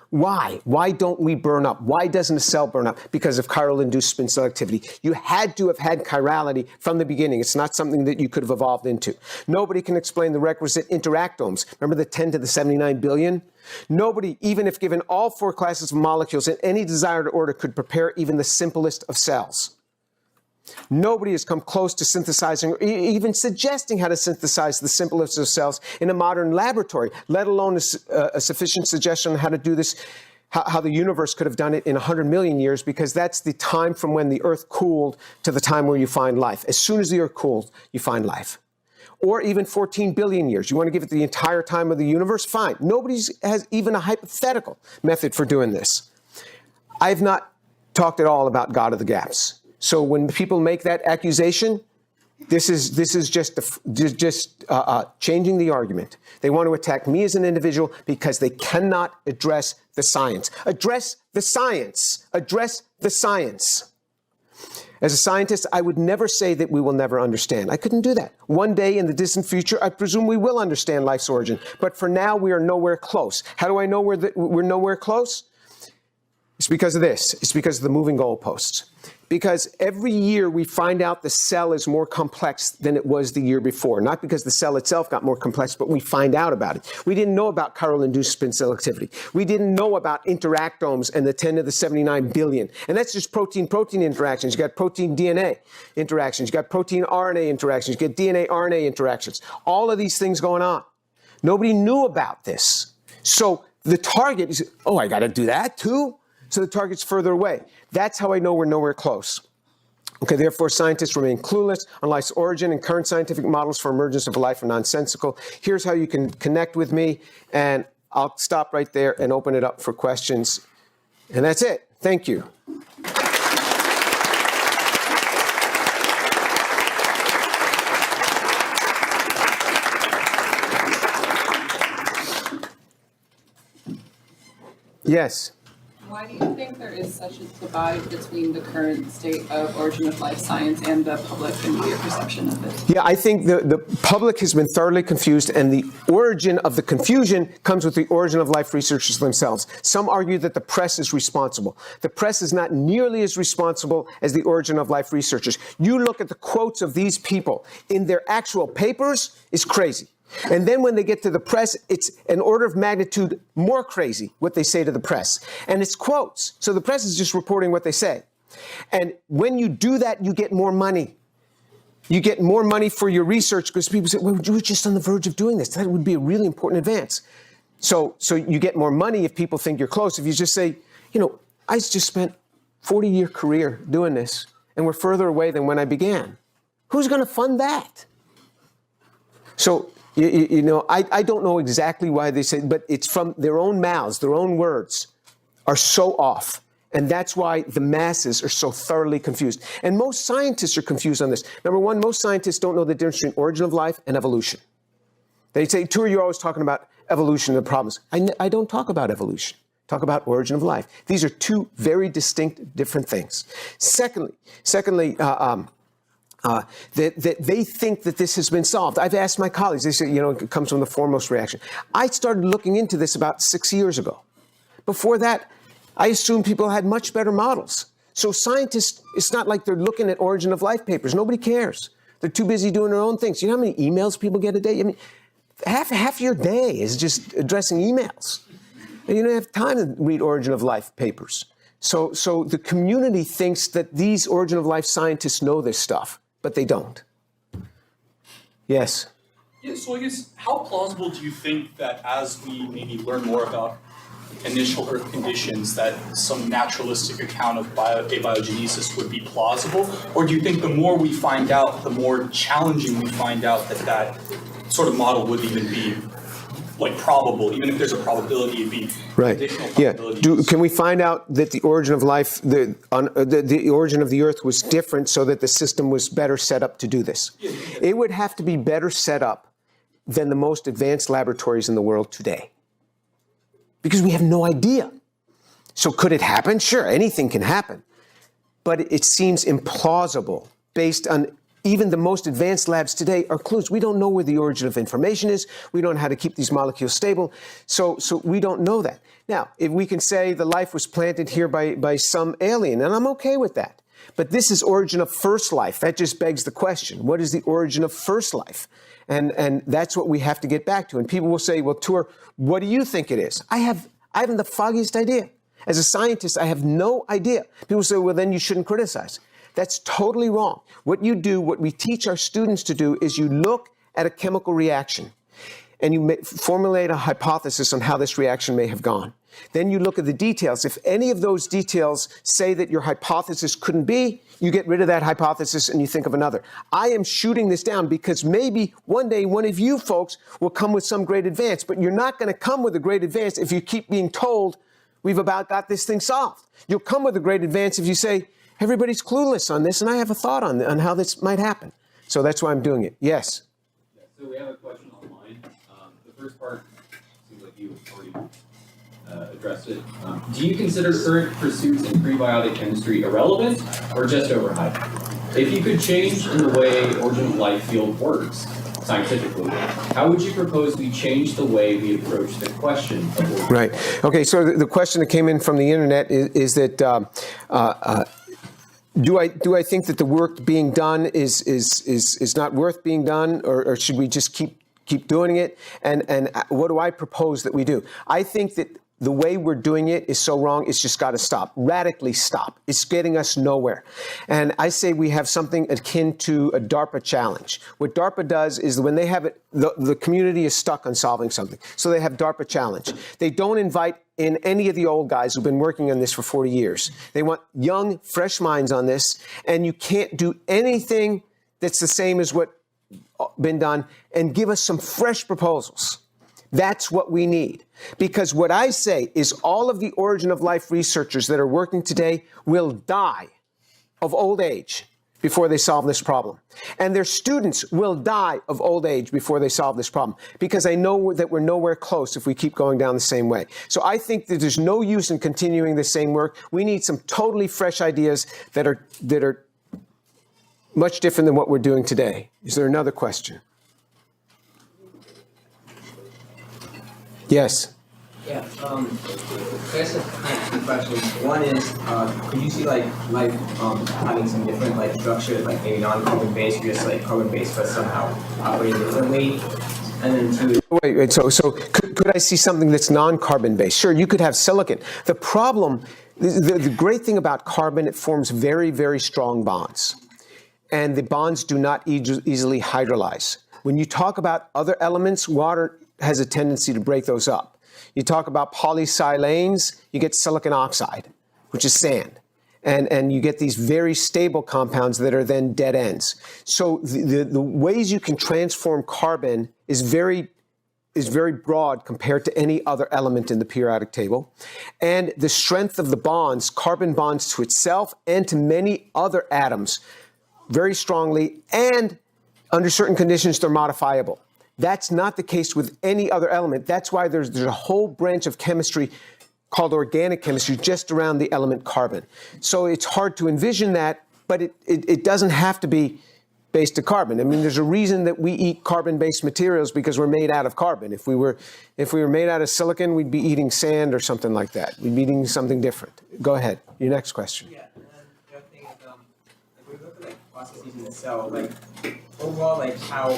Why? Why don't we burn up? Why doesn't a cell burn up? Because of chiral-induced spin cell activity. You had to have had chirality from the beginning. It's not something that you could have evolved into. Nobody can explain the requisite interactomes. Remember the 10 to the 79 billion? Nobody, even if given all 4 classes of molecules in any desired order, could prepare even the simplest of cells. Nobody has come close to synthesizing or even suggesting how to synthesize the simplest of cells in a modern laboratory, let alone a sufficient suggestion on how to do this, how the universe could have done it in 100 million years, because that's the time from when the Earth cooled to the time where you find life. As soon as the Earth cooled, you find life. Or even 14 billion years. You want to give it the entire time of the universe? Fine. Nobody has even a hypothetical method for doing this. I've not talked at all about God of the gaps. So when people make that accusation, this is just changing the argument. They want to attack me as an individual because they cannot address the science. Address the science. Address the science. As a scientist, I would never say that we will never understand. I couldn't do that. One day in the distant future, I presume we will understand life's origin. But for now, we are nowhere close. How do I know we're nowhere close? It's because of this. It's because of the moving goalposts. Because every year we find out the cell is more complex than it was the year before. Not because the cell itself got more complex, but we find out about it. We didn't know about chiral-induced spin cell activity. We didn't know about interactomes and the 10 to the 79 billion. And that's just protein-protein interactions. You got protein-DNA interactions. You got protein-RNA interactions. You get DNA-RNA interactions. All of these things going on. Nobody knew about this. So the target is, oh, I got to do that too? So the target's further away. That's how I know we're nowhere close. Okay, therefore, scientists remain clueless on life's origin, and current scientific models for emergence of life are nonsensical. Here's how you can connect with me, and I'll stop right there and open it up for questions. And that's it. Thank you. Yes. Why do you think there is such a divide between the current state of origin of life science and the public and media perception of it? Yeah, I think the public has been thoroughly confused, and the origin of the confusion comes with the origin of life researchers themselves. Some argue that the press is responsible. The press is not nearly as responsible as the origin of life researchers. You look at the quotes of these people in their actual papers, it's crazy. And then when they get to the press, it's an order of magnitude more crazy what they say to the press. And it's quotes. So the press is just reporting what they say. And when you do that, you get more money. You get more money for your research because people say, well, you were just on the verge of doing this. That would be a really important advance. So you get more money if people think you're close. If you just say, I just spent a 40-year career doing this, and we're further away than when I began. Who's going to fund that? So, I don't know exactly why they say, but it's from their own mouths, their own words are so off. And that's why the masses are so thoroughly confused. And most scientists are confused on this. Number one, most scientists don't know the difference between origin of life and evolution. They say, Tour, you're always talking about evolution and the problems. I don't talk about evolution. I talk about origin of life. These are two very distinct, different things. Secondly, that they think that this has been solved. I've asked my colleagues, they say, it comes from the foremost reaction. I started looking into this about 6 years ago. Before that, I assumed people had much better models. So scientists, it's not like they're looking at origin of life papers. Nobody cares. They're too busy doing their own things. You know how many emails people get a day? I mean, half your day is just addressing emails. And you don't have time to read origin of life papers. So the community thinks that these origin of life scientists know this stuff, but they don't. Yes? Yeah, so I guess, how plausible do you think that as we maybe learn more about initial Earth conditions, that some naturalistic account of abiogenesis would be plausible? Or do you think the more we find out, the more challenging we find out that sort of model would even be probable, even if there's a probability it'd be right. Additional probabilities? Yeah. Can we find out that the origin of life, the origin of the Earth was different so that the system was better set up to do this? Yeah. It would have to be better set up than the most advanced laboratories in the world today. Because we have no idea. So could it happen? Sure, anything can happen. But it seems implausible based on even the most advanced labs today are clues. We don't know where the origin of information is. We don't know how to keep these molecules stable. So we don't know that. Now, if we can say the life was planted here by some alien, and I'm okay with that. But this is origin of first life. That just begs the question. What is the origin of first life? And that's what we have to get back to. And people will say, well, Tour, what do you think it is? I haven't the foggiest idea. As a scientist, I have no idea. People say, well, then you shouldn't criticize. That's totally wrong. What we teach our students to do is you look at a chemical reaction and you formulate a hypothesis on how this reaction may have gone. Then you look at the details. If any of those details say that your hypothesis couldn't be, you get rid of that hypothesis and you think of another. I am shooting this down because maybe one day one of you folks will come with some great advance, but you're not going to come with a great advance if you keep being told we've about got this thing solved. You'll come with a great advance if you say, everybody's clueless on this and I have a thought on how this might happen. So that's why I'm doing it. Yes? Yeah, so we have a question online. The first part seems like you already addressed it. Do you consider current pursuits in prebiotic chemistry irrelevant or just overhyped? If you could change in the way origin of life field works scientifically, how would you propose we change the way we approach the question of origin? Right. Okay, so the question that came in from the internet is that do I think that the work being done is not worth being done, or should we just keep doing it? And what do I propose that we do? I think that the way we're doing it is so wrong, it's just got to stop. Radically stop. It's getting us nowhere. And I say we have something akin to a DARPA challenge. What DARPA does is when they have it, the community is stuck on solving something. So they have DARPA challenge. They don't invite in any of the old guys who've been working on this for 40 years. They want young, fresh minds on this. And you can't do anything that's the same as what's been done, and give us some fresh proposals. That's what we need. Because what I say is all of the origin of life researchers that are working today will die of old age before they solve this problem. And their students will die of old age before they solve this problem, because I know that we're nowhere close if we keep going down the same way. So I think that there's no use in continuing the same work. We need some totally fresh ideas that are much different than what we're doing today. Is there another question? Yes. Yeah, I guess I have two questions. One is, could you see like life having some different like structure, like maybe non-carbon based, or just like carbon based, but somehow operating differently? And then two. Wait. So could I see something that's non-carbon based? Sure, you could have silicon. The problem, the great thing about carbon, it forms very, very strong bonds, and the bonds do not easily hydrolyze. When you talk about other elements, water has a tendency to break those up. You talk about polysilanes, you get silicon oxide, which is sand. And you get these very stable compounds that are then dead ends. So the ways you can transform carbon is very broad compared to any other element in the periodic table. And the strength of the bonds, carbon bonds to itself and to many other atoms, very strongly, and under certain conditions, they're modifiable. That's not the case with any other element. That's why there's a whole branch of chemistry called organic chemistry just around the element carbon. So it's hard to envision that, but it doesn't have to be based to carbon. I mean, there's a reason that we eat carbon-based materials, because we're made out of carbon. If we were made out of silicon, we'd be eating sand or something like that. We'd be eating something different. Go ahead. Your next question. Yeah, and then the other thing is, like when we look at like processes in the cell, like overall, like how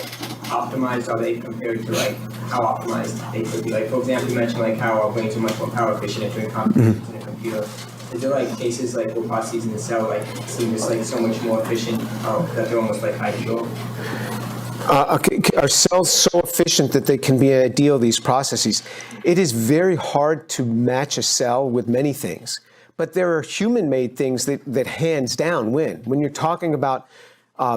optimized are they compared to like how optimized they could be? Like for example, you mentioned like how our brains are much more power efficient if doing computations in a computer. Is there like cases like where processes in the cell like seem just like so much more efficient that they're almost like ideal? Are cells so efficient that they can be ideal, these processes? It is very hard to match a cell with many things, but there are human-made things that hands down win. When you're talking about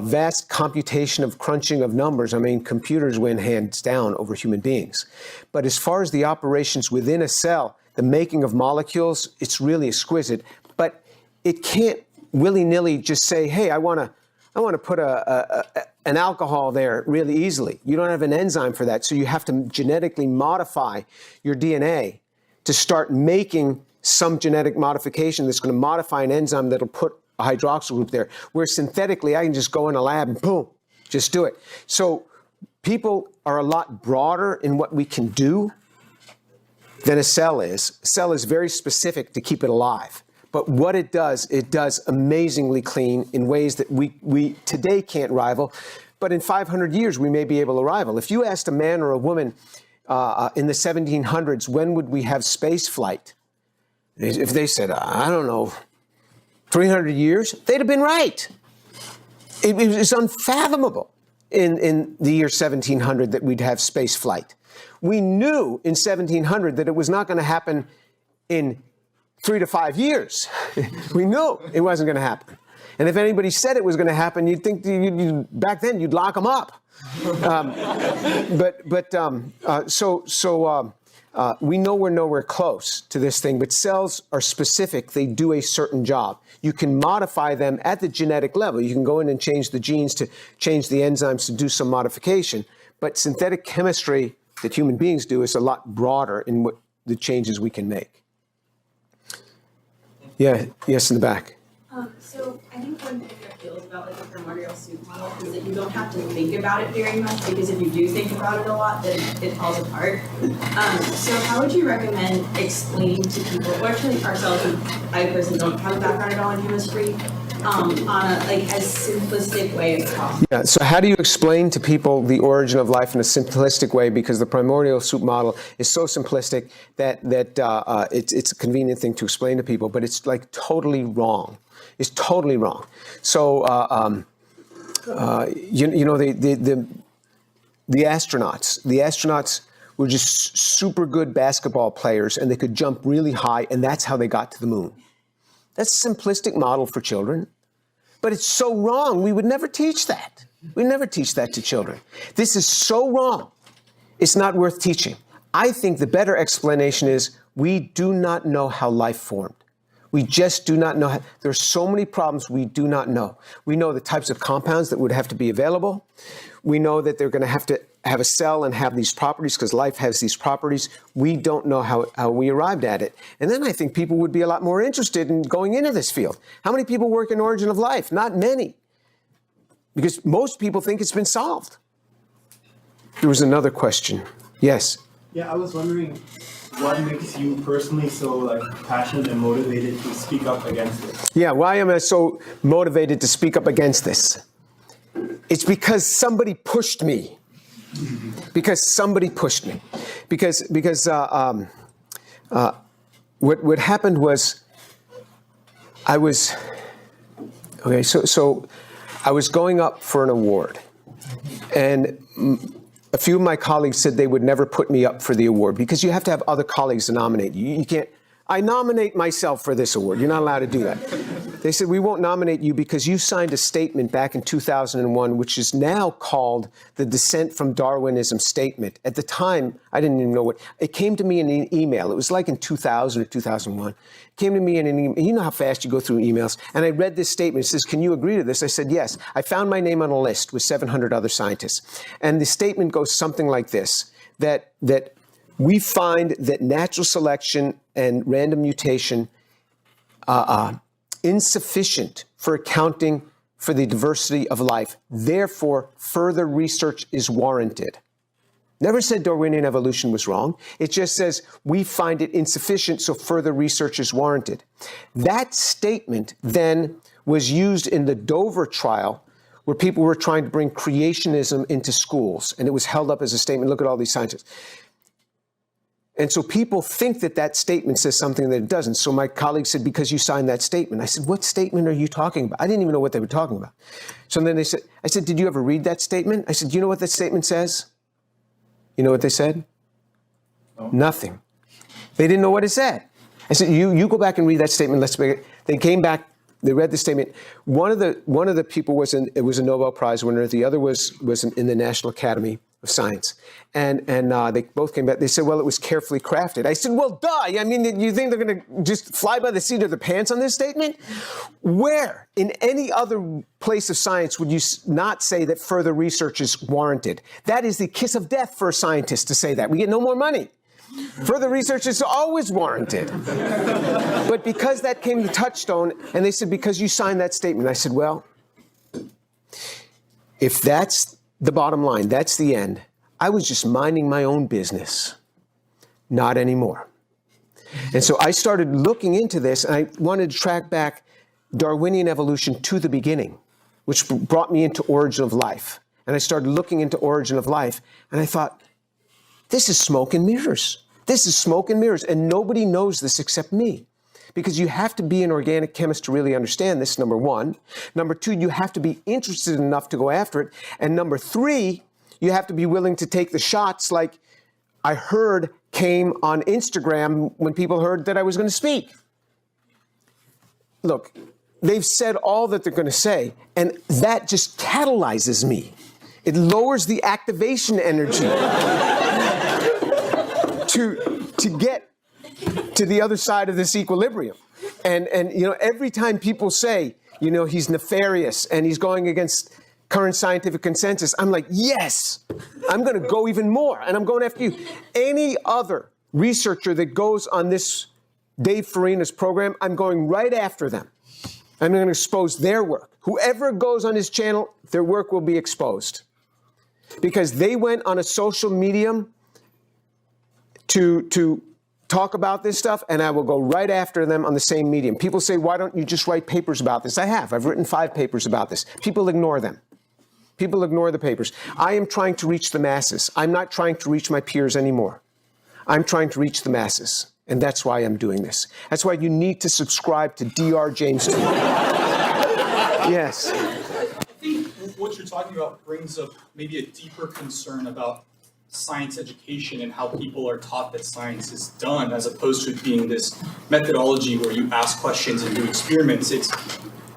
vast computation of crunching of numbers, I mean, computers win hands down over human beings. But as far as the operations within a cell, the making of molecules, it's really exquisite. But it can't willy-nilly just say, hey, I want to put an alcohol there really easily. You don't have an enzyme for that, so you have to genetically modify your DNA to start making some genetic modification that's going to modify an enzyme that'll put a hydroxyl group there, where synthetically I can just go in a lab and boom, just do it. So people are a lot broader in what we can do than a cell is. A cell is very specific to keep it alive. But what it does amazingly clean in ways that we today can't rival. But in 500 years, we may be able to rival. If you asked a man or a woman in the 1700s, when would we have space flight? If they said, I don't know, 300 years, they'd have been right. It was unfathomable in the year 1700 that we'd have space flight. We knew in 1700 that it was not going to happen in 3 to 5 years. We knew it wasn't going to happen. And if anybody said it was going to happen, you'd think back then you'd lock them up. We know we're nowhere close to this thing, but cells are specific. They do a certain job. You can modify them at the genetic level. You can go in and change the genes to change the enzymes to do some modification. But synthetic chemistry that human beings do is a lot broader in what the changes we can make. Yeah, yes, in the back. So I think one thing that feels about like the primordial soup model is that you don't have to think about it very much, because if you do think about it a lot, then it falls apart. So how would you recommend explaining to people, or actually ourselves, who I personally don't have a background at all in chemistry, on a like as simplistic way as possible? Yeah, so how do you explain to people the origin of life in a simplistic way? Because the primordial soup model is so simplistic that it's a convenient thing to explain to people, but it's like totally wrong. It's totally wrong. So, the astronauts were just super good basketball players, and they could jump really high, and that's how they got to the moon. That's a simplistic model for children, but it's so wrong. We would never teach that. We never teach that to children. This is so wrong. It's not worth teaching. I think the better explanation is we do not know how life formed. We just do not know. There's so many problems we do not know. We know the types of compounds that would have to be available. We know that they're going to have a cell and have these properties because life has these properties. We don't know how we arrived at it. And then I think people would be a lot more interested in going into this field. How many people work in origin of life? Not many. Because most people think it's been solved. There was another question. Yes? Yeah, I was wondering what makes you personally so passionate and motivated to speak up against it? Yeah, why am I so motivated to speak up against this? It's because somebody pushed me. Because somebody pushed me. Because what happened was I was going up for an award, and a few of my colleagues said they would never put me up for the award because you have to have other colleagues to nominate you. You can't. I nominate myself for this award. You're not allowed to do that. They said, we won't nominate you because you signed a statement back in 2001, which is now called the Dissent from Darwinism Statement. At the time, I didn't even know what. It came to me in an email. It was like in 2000 or 2001. It came to me in an email. You know how fast you go through emails. And I read this statement. It says, can you agree to this? I said, yes. I found my name on a list with 700 other scientists. And the statement goes something like this, that we find that natural selection and random mutation are insufficient for accounting for the diversity of life. Therefore, further research is warranted. Never said Darwinian evolution was wrong. It just says we find it insufficient, so further research is warranted. That statement then was used in the Dover trial, where people were trying to bring creationism into schools, and it was held up as a statement. Look at all these scientists. And so people think that that statement says something that it doesn't. So my colleague said, because you signed that statement. I said, what statement are you talking about? I didn't even know what they were talking about. So then I said, did you ever read that statement? I said, do you know what that statement says? You know what they said? No. Nothing. They didn't know what it said. I said, you go back and read that statement. They came back. They read the statement. One of the people was a Nobel Prize winner. The other was in the National Academy of Science. And they both came back. They said, well, it was carefully crafted. I said, well, duh. I mean, you think they're going to just fly by the seat of their pants on this statement? Where in any other place of science would you not say that further research is warranted? That is the kiss of death for a scientist to say that. We get no more money. Further research is always warranted. But because that came to Touchstone, and they said, because you signed that statement, I said, well, if that's the bottom line, that's the end, I was just minding my own business. Not anymore. And so I started looking into this, and I wanted to track back Darwinian evolution to the beginning, which brought me into Origin of Life. And I started looking into Origin of Life, and I thought, this is smoke and mirrors. This is smoke and mirrors, and nobody knows this except me. Because you have to be an organic chemist to really understand this, number one. Number two, you have to be interested enough to go after it. And number three, you have to be willing to take the shots like I heard came on Instagram when people heard that I was going to speak. Look, they've said all that they're going to say, and that just catalyzes me. It lowers the activation energy to get to the other side of this equilibrium. And every time people say, he's nefarious and he's going against current scientific consensus, I'm like, yes, I'm going to go even more, and I'm going after you. Any other researcher that goes on this Dave Farina's program, I'm going right after them. I'm going to expose their work. Whoever goes on his channel, their work will be exposed. Because they went on a social medium to talk about this stuff, and I will go right after them on the same medium. People say, why don't you just write papers about this? I have. I've written 5 papers about this. People ignore them. People ignore the papers. I am trying to reach the masses. I'm not trying to reach my peers anymore. I'm trying to reach the masses, and that's why I'm doing this. That's why you need to subscribe to Dr. James TV. Yes. I think what you're talking about brings up maybe a deeper concern about science education and how people are taught that science is done, as opposed to it being this methodology where you ask questions and do experiments. It's,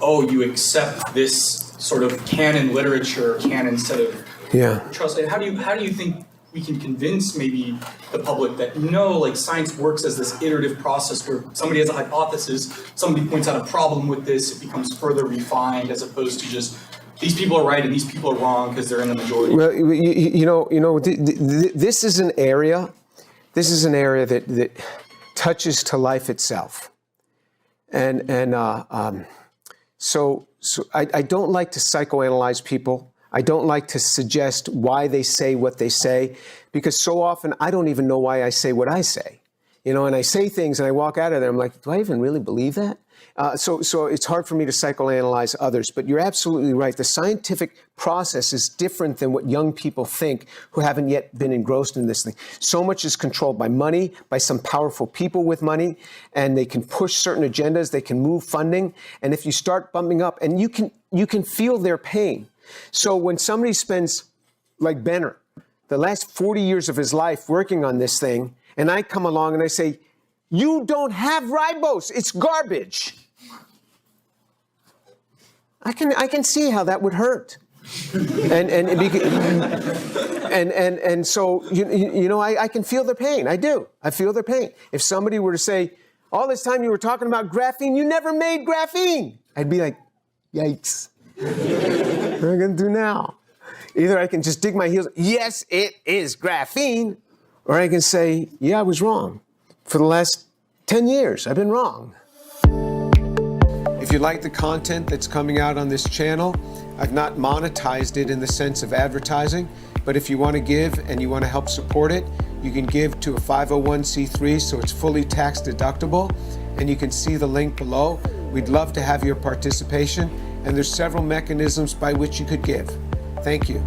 you accept this sort of canon literature, canon set of trust. How do you think we can convince maybe the public that no, like science works as this iterative process where somebody has a hypothesis, somebody points out a problem with this, it becomes further refined as opposed to just these people are right and these people are wrong because they're in the majority. Well, this is an area that touches to life itself, so I don't like to psychoanalyze people. I don't like to suggest why they say what they say, because so often I don't even know why I say what I say. And I say things and I walk out of there, I'm like, do I even really believe that? So it's hard for me to psychoanalyze others, but you're absolutely right. The scientific process is different than what young people think who haven't yet been engrossed in this thing. So much is controlled by money, by some powerful people with money, and they can push certain agendas, they can move funding, and if you start bumping up, and you can feel their pain. So when somebody spends, like Benner, the last 40 years of his life working on this thing, and I come along and I say, you don't have ribose, it's garbage. I can see how that would hurt. And so, I can feel their pain. I do. I feel their pain. If somebody were to say, all this time you were talking about graphene, you never made graphene. I'd be like, yikes. What am I going to do now? Either I can just dig my heels, yes, it is graphene, or I can say, yeah, I was wrong. For the last 10 years, I've been wrong. If you like the content that's coming out on this channel, I've not monetized it in the sense of advertising, but if you want to give and you want to help support it, you can give to a 501c3 so it's fully tax deductible, and you can see the link below. We'd love to have your participation, and there's several mechanisms by which you could give. Thank you.